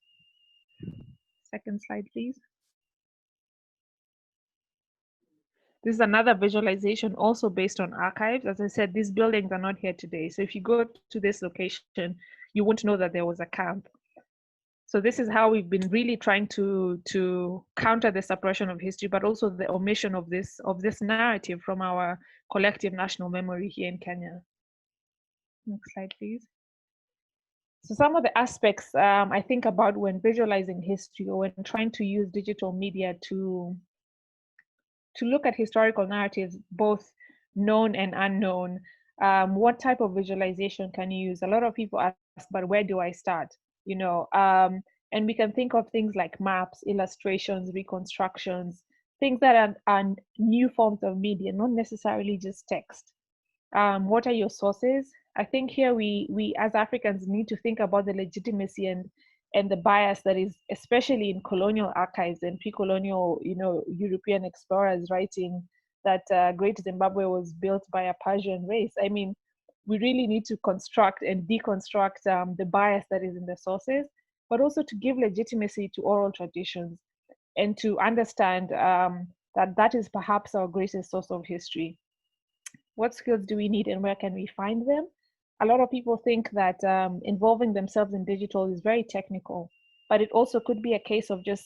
Second slide, please. This is another visualization also based on archives. As I said, these buildings are not here today. So if you go to this location, you won't know that there was a camp. So this is how we've been really trying to counter the suppression of history, but also the omission of this narrative from our collective national memory here in Kenya. Next slide, please. So some of the aspects I think about when visualizing history or when trying to use digital media to look at historical narratives, both known and unknown, what type of visualization can you use? A lot of people ask, but where do I start? You know, and we can think of things like maps, illustrations, reconstructions, things that are new forms of media, not necessarily just text. What are your sources? I think here we as Africans need to think about the legitimacy and the bias that is, especially in colonial archives and pre-colonial, European explorers writing that Great Zimbabwe was built by a Persian race. I mean, we really need to construct and deconstruct the bias that is in the sources, but also to give legitimacy to oral traditions and to understand that is perhaps our greatest source of history. What skills do we need and where can we find them? A lot of people think that involving themselves in digital is very technical, but it also could be a case of just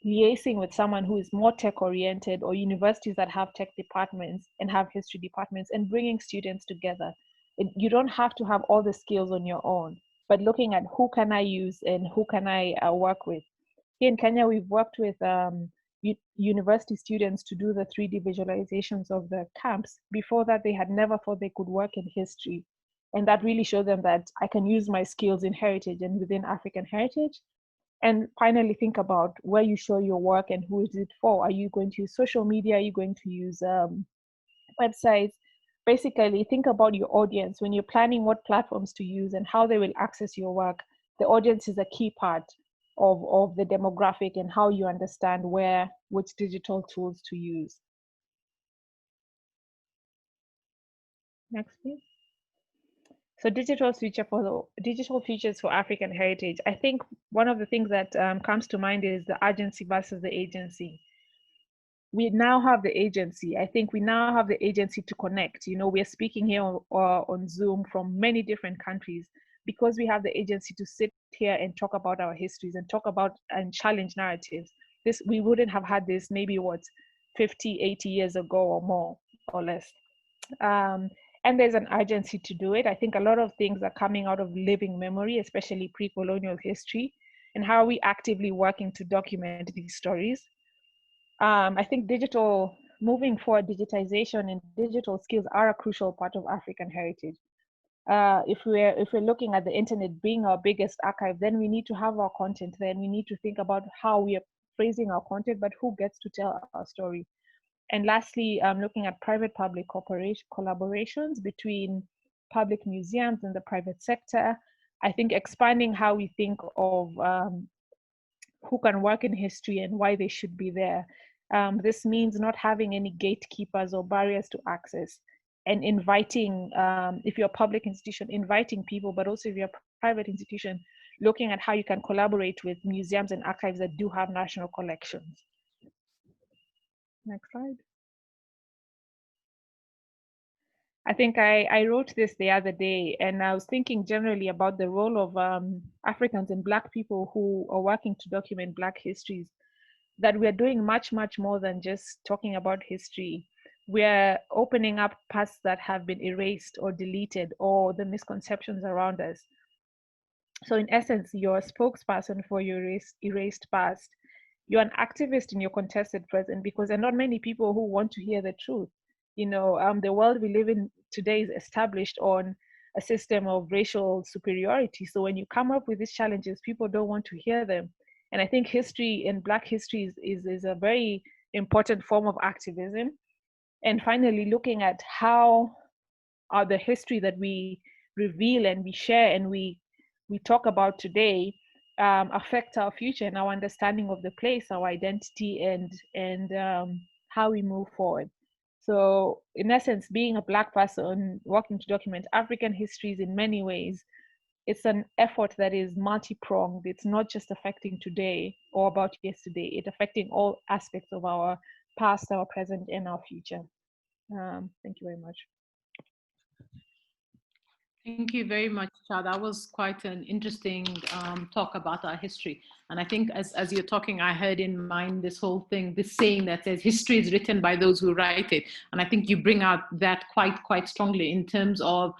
liaising with someone who is more tech oriented, or universities that have tech departments and have history departments, and bringing students together. You don't have to have all the skills on your own, but looking at who can I use and who can I work with. Here in Kenya, we've worked with university students to do the 3D visualizations of the camps. Before that, they had never thought they could work in history. And that really showed them that I can use my skills in heritage and within African heritage. And finally, think about where you show your work and who is it for. Are you going to use social media? Are you going to use websites? Basically, think about your audience. When you're planning what platforms to use and how they will access your work, the audience is a key part of the demographic and how you understand which digital tools to use. Next, please. So digital futures for African heritage. I think one of the things that comes to mind is the urgency versus the agency. We now have the agency. I think we now have the agency to connect. We are speaking here on Zoom from many different countries because we have the agency to sit here and talk about our histories and talk about and challenge narratives. We wouldn't have had this maybe 50, 80 years ago or more or less. And there's an urgency to do it. I think a lot of things are coming out of living memory, especially pre-colonial history, and how are we actively working to document these stories. I think moving forward, digitization and digital skills are a crucial part of African heritage. If we're looking at the internet being our biggest archive, then we need to have our content there, and we need to think about how we are phrasing our content, but who gets to tell our story. And lastly, looking at private-public collaborations between public museums and the private sector, I think expanding how we think of who can work in history and why they should be there. This means not having any gatekeepers or barriers to access, and inviting, if you're a public institution, inviting people, but also if you're a private institution, looking at how you can collaborate with museums and archives that do have national collections. Next slide. I think I wrote this the other day, and I was thinking generally about the role of Africans and Black people who are working to document Black histories, that we're doing much, much more than just talking about history. We're opening up pasts that have been erased or deleted, or the misconceptions around us. So in essence, you're a spokesperson for your erased past. You're an activist in your contested present, because there are not many people who want to hear the truth. You know, the world we live in today is established on a system of racial superiority. So when you come up with these challenges, people don't want to hear them. And I think history and Black history is a very important form of activism. And finally, looking at how are the history that we reveal and we share and we talk about today affect our future and our understanding of the place, our identity, and how we move forward. So in essence, being a Black person working to document African histories in many ways, it's an effort that is multi-pronged. It's not just affecting today or about yesterday, it's affecting all aspects of our past, our present, and our future. Thank you very much. Thank you very much, Shah. That was quite an interesting talk about our history. And I think as you're talking, I heard in mind this whole thing, this saying that says history is written by those who write it. And I think you bring out that quite strongly in terms of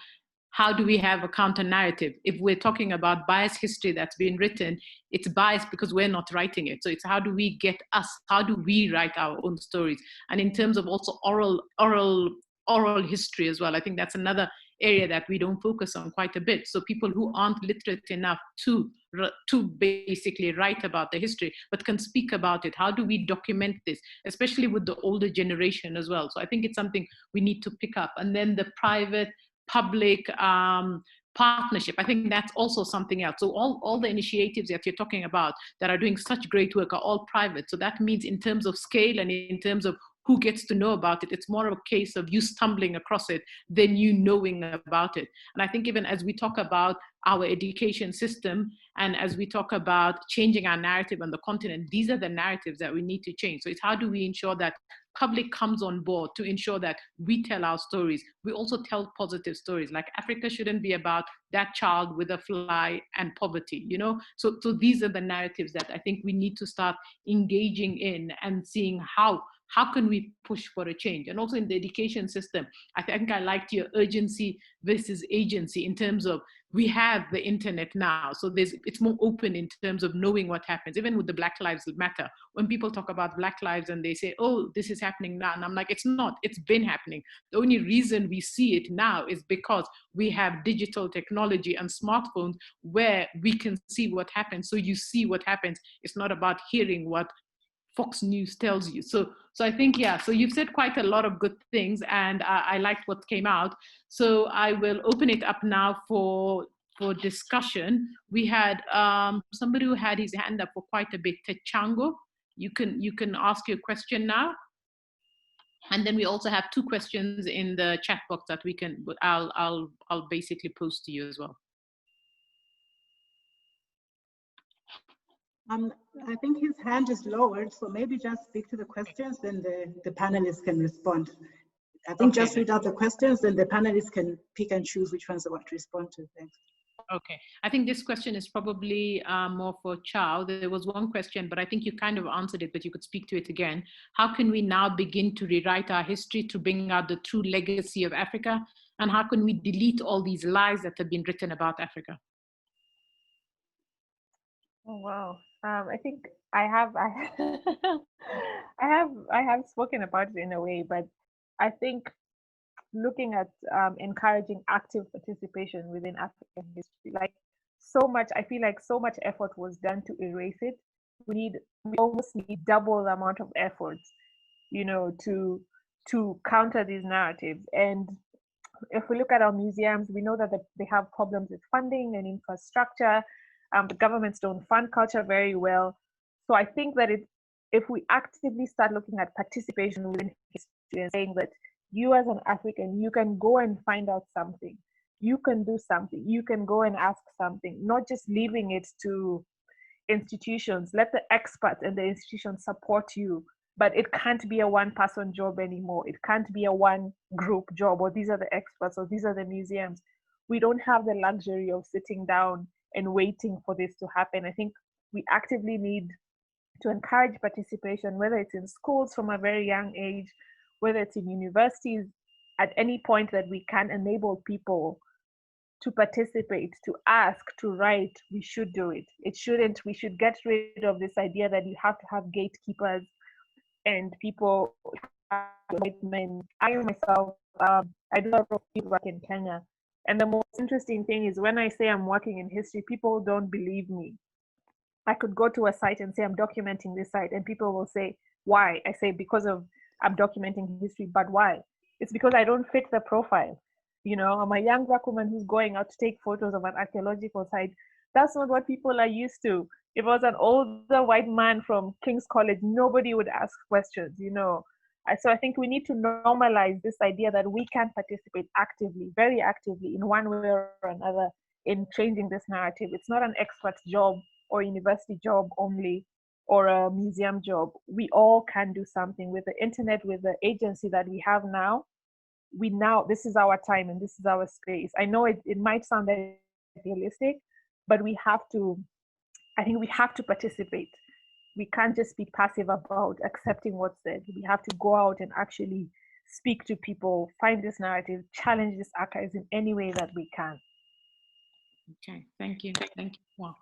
how do we have a counter narrative? If we're talking about biased history that's been written, it's biased because we're not writing it. So it's how do we get us, how do we write our own stories? And in terms of also oral history as well, I think that's another area that we don't focus on quite a bit. So people who aren't literate enough to basically write about the history, but can speak about it. How do we document this, especially with the older generation as well? So I think it's something we need to pick up. And then the private public partnership, I think that's also something else. So all the initiatives that you're talking about that are doing such great work are all private. So that means in terms of scale and in terms of who gets to know about it, it's more of a case of you stumbling across it than you knowing about it. And I think even as we talk about our education system and as we talk about changing our narrative on the continent, these are the narratives that we need to change. So it's how do we ensure that public comes on board to ensure that we tell our stories. We also tell positive stories. Like Africa shouldn't be about that child with a fly and poverty, you know? So these are the narratives that I think we need to start engaging in and seeing how can we push for a change? And also in the education system, I think I liked your urgency versus agency in terms of we have the internet now. So it's more open in terms of knowing what happens, even with the Black Lives Matter. When people talk about Black lives and they say, oh, this is happening now. And I'm like, it's not, it's been happening. The only reason we see it now is because we have digital technology and smartphones where we can see what happens. So you see what happens. It's not about hearing what Fox News tells you. So I think, yeah, so you've said quite a lot of good things and I liked what came out. So I will open it up now for discussion. We had somebody who had his hand up for quite a bit, Techango. You can ask your question now. And then we also have 2 questions in the chat box that I'll basically post to you as well. I think his hand is lowered, so maybe just speak to the questions, then the panelists can respond. I think okay. Just read out the questions, then the panelists can pick and choose which ones they want to respond to. Thanks. Okay, I think this question is probably more for Chow. There was one question, but I think you kind of answered it, but you could speak to it again. How can we now begin to rewrite our history to bring out the true legacy of Africa? And how can we delete all these lies that have been written about Africa? Oh, wow. I think I have spoken about it in a way, but I think looking at encouraging active participation within African history, like I feel like so much effort was done to erase it. We almost need double the amount of effort, you know, to counter these narratives. And if we look at our museums, we know that they have problems with funding and infrastructure. The governments don't fund culture very well. So I think that if we actively start looking at participation within history and saying that you as an African, you can go and find out something, you can do something, you can go and ask something, not just leaving it to institutions. Let the experts and the institutions support you, but it can't be a one-person job anymore. It can't be a one-group job, or these are the experts, or these are the museums. We don't have the luxury of sitting down and waiting for this to happen. I think we actively need to encourage participation, whether it's in schools from a very young age, whether it's in universities, at any point that we can enable people to participate, to ask, to write, we should do it. We should get rid of this idea that you have to have gatekeepers and people, men. I myself, I do a lot of work in Kenya. And the most interesting thing is when I say I'm working in history, people don't believe me. I could go to a site and say I'm documenting this site, and people will say, why? I say, because of I'm documenting history, but why? It's because I don't fit the profile. You know, I'm a young black woman who's going out to take photos of an archaeological site. That's not what people are used to. If I was an older white man from King's College, nobody would ask questions, you know. So I think we need to normalize this idea that we can participate actively, very actively, in one way or another, in changing this narrative. It's not an expert's job or university job only, or a museum job. We all can do something with the internet, with the agency that we have now. This is our time and this is our space. I know it might sound idealistic, but I think we have to participate. We can't just be passive about accepting what's said. We have to go out and actually speak to people, find this narrative, challenge this archives in any way that we can. Okay, thank you. Thank you. Wow.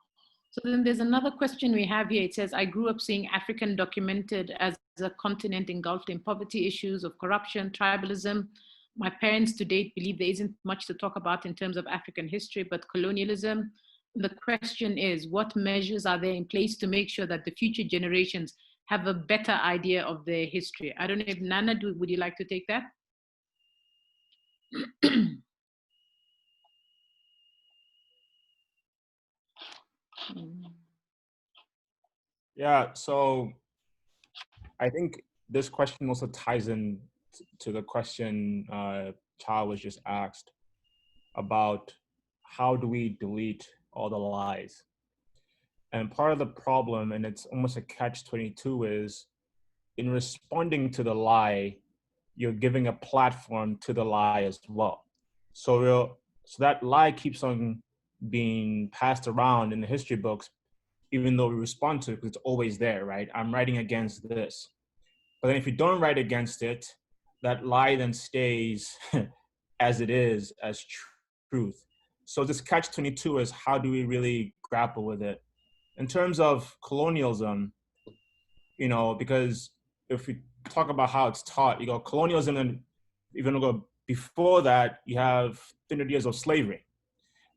So then there's another question we have here. It says, I grew up seeing African documented as a continent engulfed in poverty issues of corruption, tribalism. My parents to date believe there isn't much to talk about in terms of African history, but colonialism. The question is, what measures are there in place to make sure that the future generations have a better idea of their history? I don't know if Nana, would you like to take that? Yeah, so I think this question also ties in to the question Cha was just asked about how do we delete all the lies? And part of the problem, and it's almost a catch-22, is in responding to the lie, you're giving a platform to the lie as well. So that lie keeps on being passed around in the history books, even though we respond to it, because it's always there, right? I'm writing against this. But then if you don't write against it, that lie then stays as it is, as truth. So this catch-22 is, how do we really grapple with it? In terms of colonialism, you know, because if we talk about how it's taught, you go colonialism, and even go before that, you have 300 years of slavery,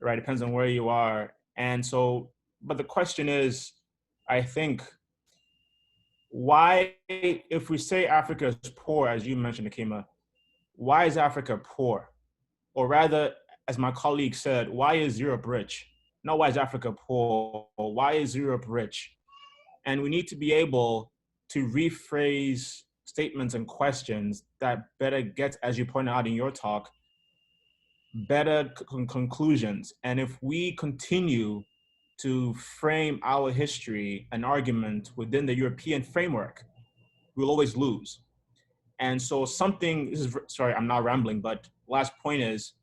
right? Depends on where you are. And so, but the question is, I think, why, if we say Africa is poor, as you mentioned, Hakima, why is Africa poor? Or rather, as my colleague said, why is Europe rich? Not why is Africa poor, or why is Europe rich? And we need to be able to rephrase statements and questions that better get, as you pointed out in your talk, better conclusions. And if we continue to frame our history and argument within the European framework, we'll always lose. And so sorry, I'm not rambling, but last point is,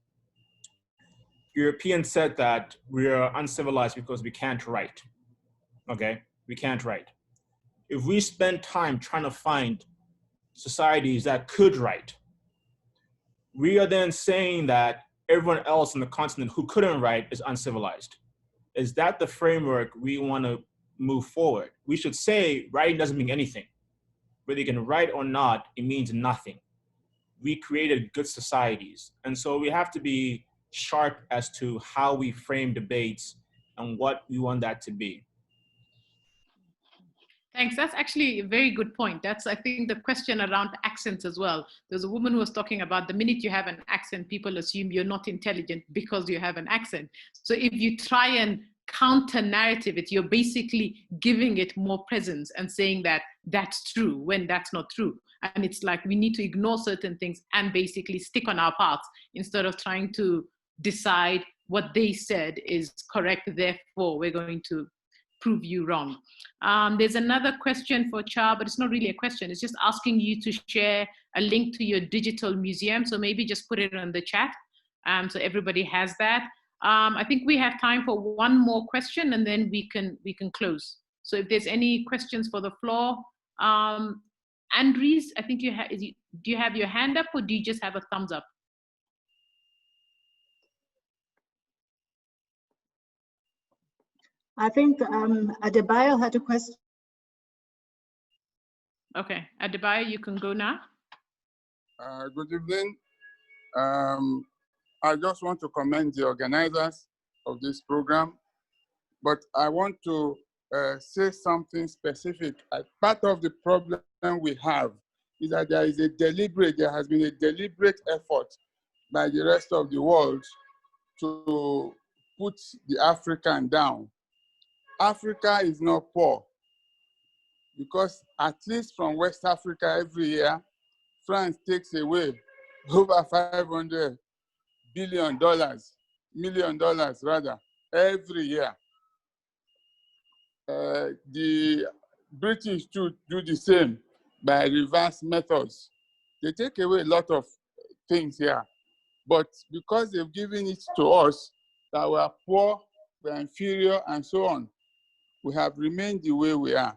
Europeans said that we are uncivilized because we can't write, okay? We can't write. If we spend time trying to find societies that could write, we are then saying that everyone else on the continent who couldn't write is uncivilized. Is that the framework we want to move forward? We should say writing doesn't mean anything. Whether you can write or not, it means nothing. We created good societies. And so we have to be sharp as to how we frame debates and what we want that to be. Thanks. That's actually a very good point. That's, I think, the question around accents as well. There's a woman who was talking about the minute you have an accent, people assume you're not intelligent because you have an accent. So if you try and counter narrative it, you're basically giving it more presence and saying that that's true when that's not true. And it's like we need to ignore certain things and basically stick on our paths instead of trying to decide what they said is correct, therefore we're going to prove you wrong. There's another question for Cha, but it's not really a question. It's just asking you to share a link to your digital museum. So maybe just put it in the chat so everybody has that. I think we have time for one more question and then we can close. So if there's any questions for the floor, Andres, I think do you have your hand up or do you just have a thumbs up? I think Adebayo had a question. Okay, Adebayo, you can go now. Good evening. I just want to commend the organizers of this program, but I want to say something specific. Part of the problem we have is that there has been a deliberate effort by the rest of the world to put the African down. Africa is not poor, because at least from West Africa every year, France takes away over $500 billion, million dollars rather, every year. The British too do the same by reverse methods. They take away a lot of things here, but because they've given it to us, that we're poor, we're inferior, and so on, we have remained the way we are.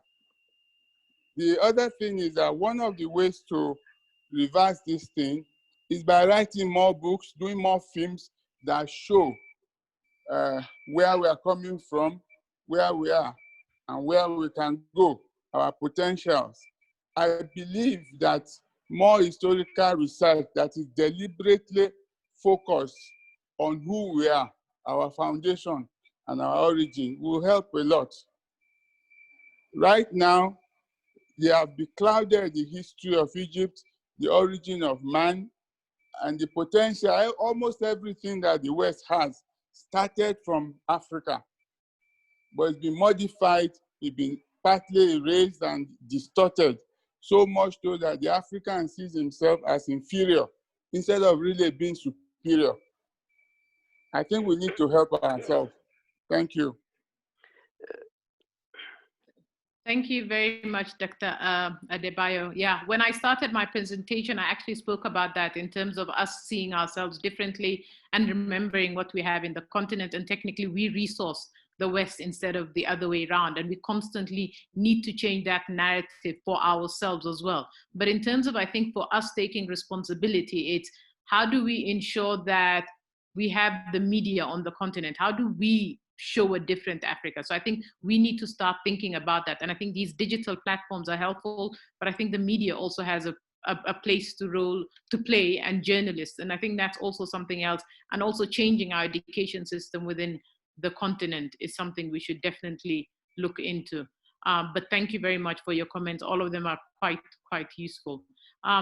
The other thing is that one of the ways to reverse this thing is by writing more books, doing more films that show where we are coming from, where we are, and where we can go, our potentials. I believe that more historical research that is deliberately focused on who we are, our foundation, and our origin will help a lot. Right now, they have beclouded the history of Egypt, the origin of man, and the potential. Almost everything that the West has started from Africa, but it's been modified, it's been partly erased and distorted, so much so that the African sees himself as inferior instead of really being superior. I think we need to help ourselves. Thank you. Thank you very much, Dr. Adebayo. Yeah, when I started my presentation, I actually spoke about that in terms of us seeing ourselves differently and remembering what we have in the continent. And technically, we resource the West instead of the other way around. And we constantly need to change that narrative for ourselves as well. But in terms of, I think, for us taking responsibility, it's how do we ensure that we have the media on the continent? How do we show a different Africa? So I think we need to start thinking about that. And I think these digital platforms are helpful, but I think the media also has a place to play, and journalists. And I think that's also something else. And also changing our education system within the continent is something we should definitely look into. But thank you very much for your comments. All of them are quite useful.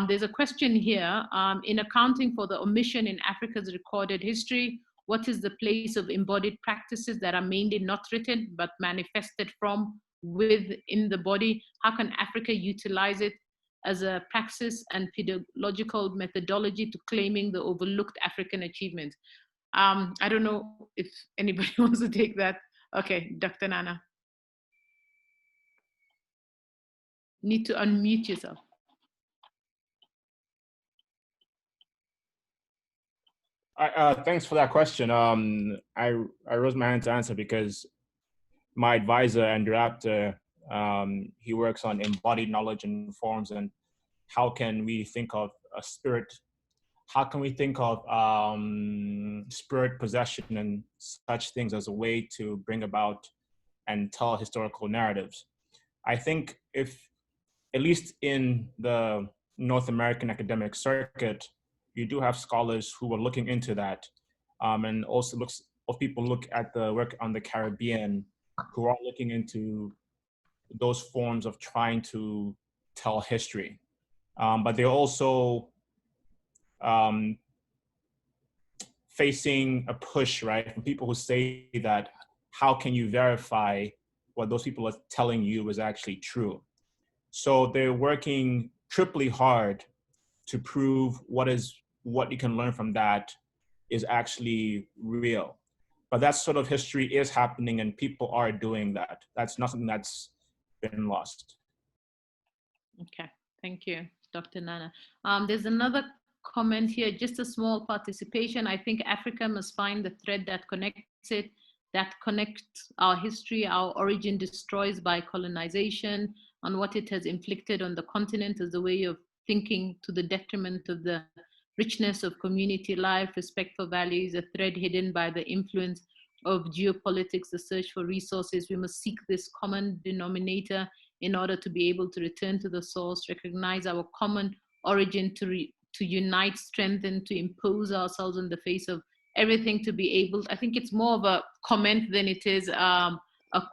There's a question here. In accounting for the omission in Africa's recorded history, what is the place of embodied practices that are mainly not written but manifested from within the body? How can Africa utilize it as a praxis and pedagogical methodology to claiming the overlooked African achievements? I don't know if anybody wants to take that. Okay, Dr. Nana. Need to unmute yourself. Thanks for that question. I rose my hand to answer because my advisor and director, he works on embodied knowledge and forms, and how can we think of a spirit? How can we think of spirit possession and such things as a way to bring about and tell historical narratives? I think if, at least in the North American academic circuit, you do have scholars who are looking into that, and also people look at the work on the Caribbean, who are looking into those forms of trying to tell history. But they're also facing a push, right, from people who say that, how can you verify what those people are telling you is actually true? So they're working triply hard to prove what you can learn from that is actually real. But that sort of history is happening and people are doing that. That's nothing that's been lost. Okay, thank you, Dr. Nana. There's another comment here, just a small participation. I think Africa must find the thread that connects it, that connects our history, our origin destroys by colonization, on what it has inflicted on the continent as a way of thinking to the detriment of the richness of community life, respect for values, a thread hidden by the influence of geopolitics, the search for resources. We must seek this common denominator in order to be able to return to the source, recognize our common origin, to unite, strengthen, to impose ourselves in the face of everything, to be able, I think it's more of a comment than it is a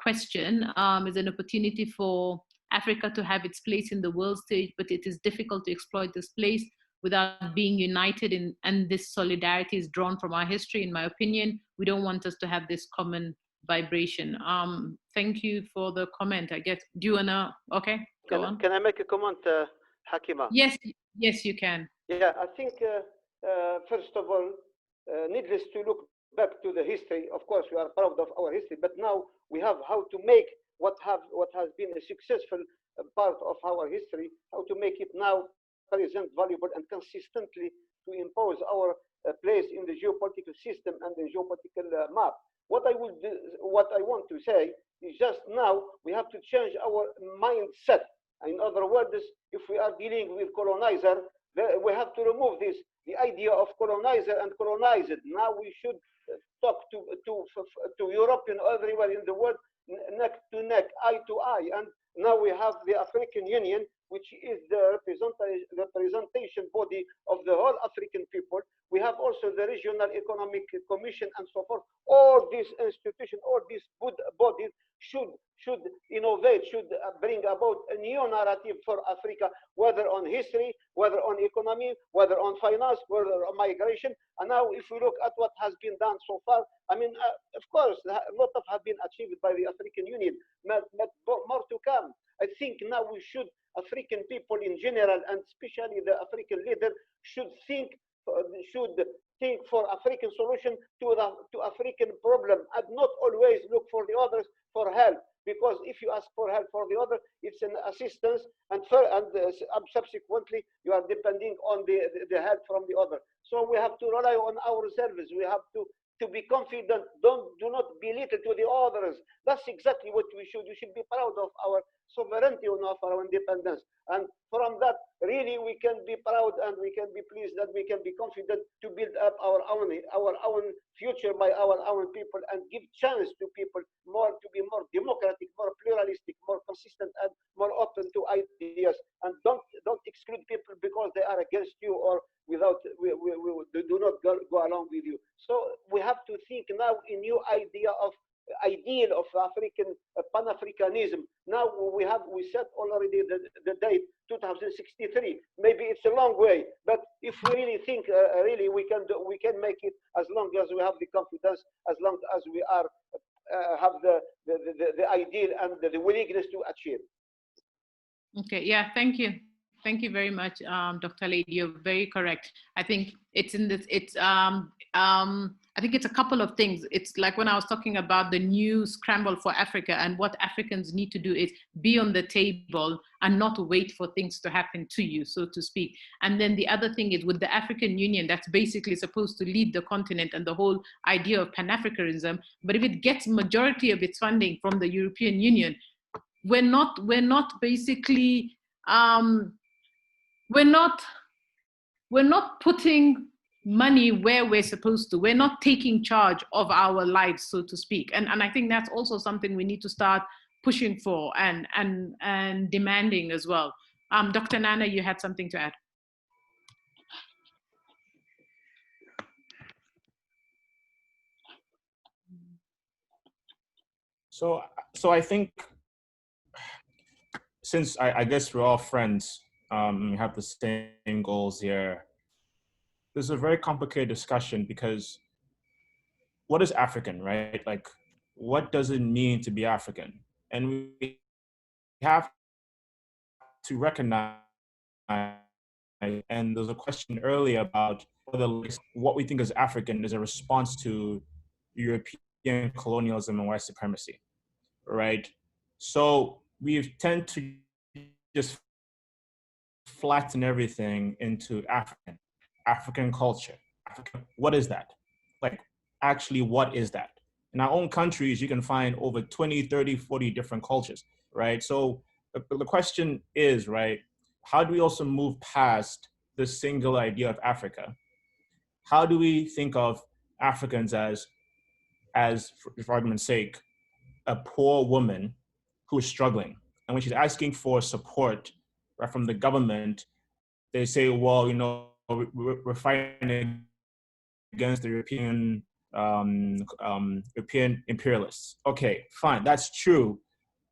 question. It's an opportunity for Africa to have its place in the world stage, but it is difficult to exploit this place without being united in, and this solidarity is drawn from our history, in my opinion. We don't want us to have this common vibration. Thank you for the comment. I guess, do you wanna, okay, go on. Can I make a comment, Hakima? Yes, yes, you can. Yeah, I think, first of all, needless to look back to the history. Of course, we are proud of our history, but now we have how to make what has been a successful part of our history, how to make it now present, valuable, and consistently to impose our place in the geopolitical system and the geopolitical map. What I want to say is just now we have to change our mindset. In other words, if we are dealing with colonizer, we have to remove the idea of colonizer and colonized. Now we should talk to European everywhere in the world, neck to neck, eye to eye. And now we have the African Union, which is the representation body of the whole African people. We have also the Regional Economic Commission and so forth. All these institutions, all these good bodies should innovate, should bring about a new narrative for Africa, whether on history, whether on economy, whether on finance, whether on migration. And now if we look at what has been done so far, I mean, of course, a lot of have been achieved by the African Union, but more to come. I think now we should, African people in general, and especially the African leader, should think for African solution to African problem, and not always look for the others for help. Because if you ask for help for the other, it's an assistance, and subsequently you are depending on the help from the other. So we have to rely on ourselves. We have to be confident. Do not belittle to the others. That's exactly what we should. We should be proud of our sovereignty and of our independence. And from that, really, we can be proud and we can be pleased that we can be confident to build up our own future by our own people, and give chance to people to be more democratic, more pluralistic, more consistent, and more open to ideas. And don't exclude people because they are against you or they do not go along with you. So we have to think now a new ideal of African Pan-Africanism. Now we set already the date 2063. Maybe it's a long way, but if we really think, really we can make it, as long as we have the confidence, as long as we are have the ideal and the willingness to achieve. Okay, yeah, thank you. Thank you very much, Dr. Laeed. You're very correct. I think it's in this, I think it's a couple of things. It's like when I was talking about the new scramble for Africa, and what Africans need to do is be on the table and not wait for things to happen to you, so to speak. And then the other thing is with the African Union, that's basically supposed to lead the continent and the whole idea of Pan-Africanism. But if it gets majority of its funding from the European Union, we're not basically, we're not putting money where we're supposed to. We're not taking charge of our lives, so to speak. And I think that's also something we need to start pushing for and demanding as well. Dr. Nana, you had something to add. So I think since I guess we're all friends, we have the same goals here. This is a very complicated discussion because what is African, right? Like, what does it mean to be African? And we have to recognize, and there's a question earlier about whether what we think is African is a response to European colonialism and white supremacy, right? So we tend to just flatten everything into African culture. What is that? Like, actually, what is that? In our own countries, you can find over 20, 30, 40 different cultures, right? So the question is, right, how do we also move past the single idea of Africa? How do we think of Africans as for argument's sake, a poor woman who is struggling? And when she's asking for support, right, from the government, they say, well, you know, we're fighting against the European imperialists. Okay, fine, that's true.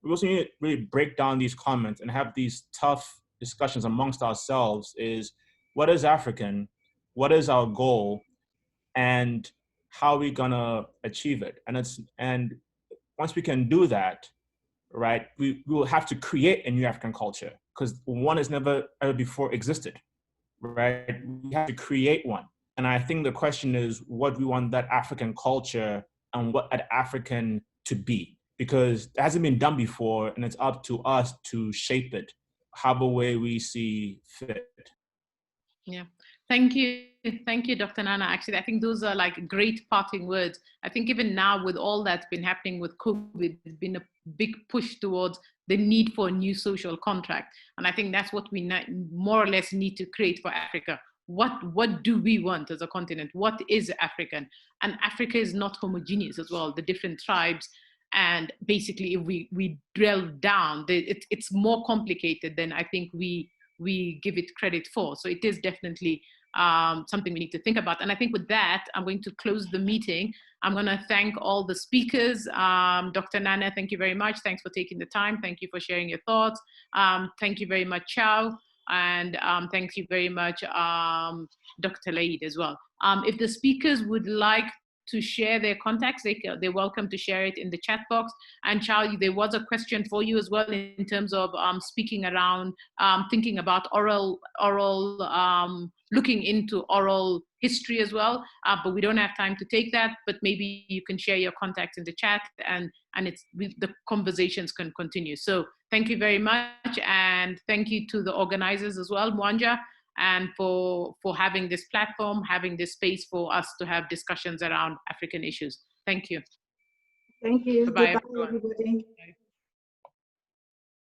We also need to really break down these comments and have these tough discussions amongst ourselves. Is what is African? What is our goal? And how are we gonna achieve it? And once we can do that, right, we will have to create a new African culture because one has never ever before existed, right? We have to create one. And I think the question is what we want that African culture and what an African to be, because it hasn't been done before and it's up to us to shape it however way we see fit. Yeah, thank you. Thank you, Dr. Nana. Actually, I think those are like great parting words. I think even now with all that's been happening with COVID, there's been a big push towards the need for a new social contract. And I think that's what we more or less need to create for Africa. What do we want as a continent? What is African? And Africa is not homogeneous as well, the different tribes. And basically, if we drill down, it's more complicated than I think we give it credit for. So it is definitely something we need to think about. And I think with that, I'm going to close the meeting. I'm going to thank all the speakers. Dr. Nana, thank you very much. Thanks for taking the time. Thank you for sharing your thoughts. Thank you very much, Chow. And thank you very much, Dr. Laeed as well. If the speakers would like to share their contacts, they're welcome to share it in the chat box. And Chow, there was a question for you as well in terms of speaking around, thinking about looking into oral history as well, but we don't have time to take that, but maybe you can share your contacts in the chat and the conversations can continue. So thank you very much. And thank you to the organizers as well, Mwanja, and for having this platform, having this space for us to have discussions around African issues. Thank you. Thank you. Bye-bye, Goodbye, everybody.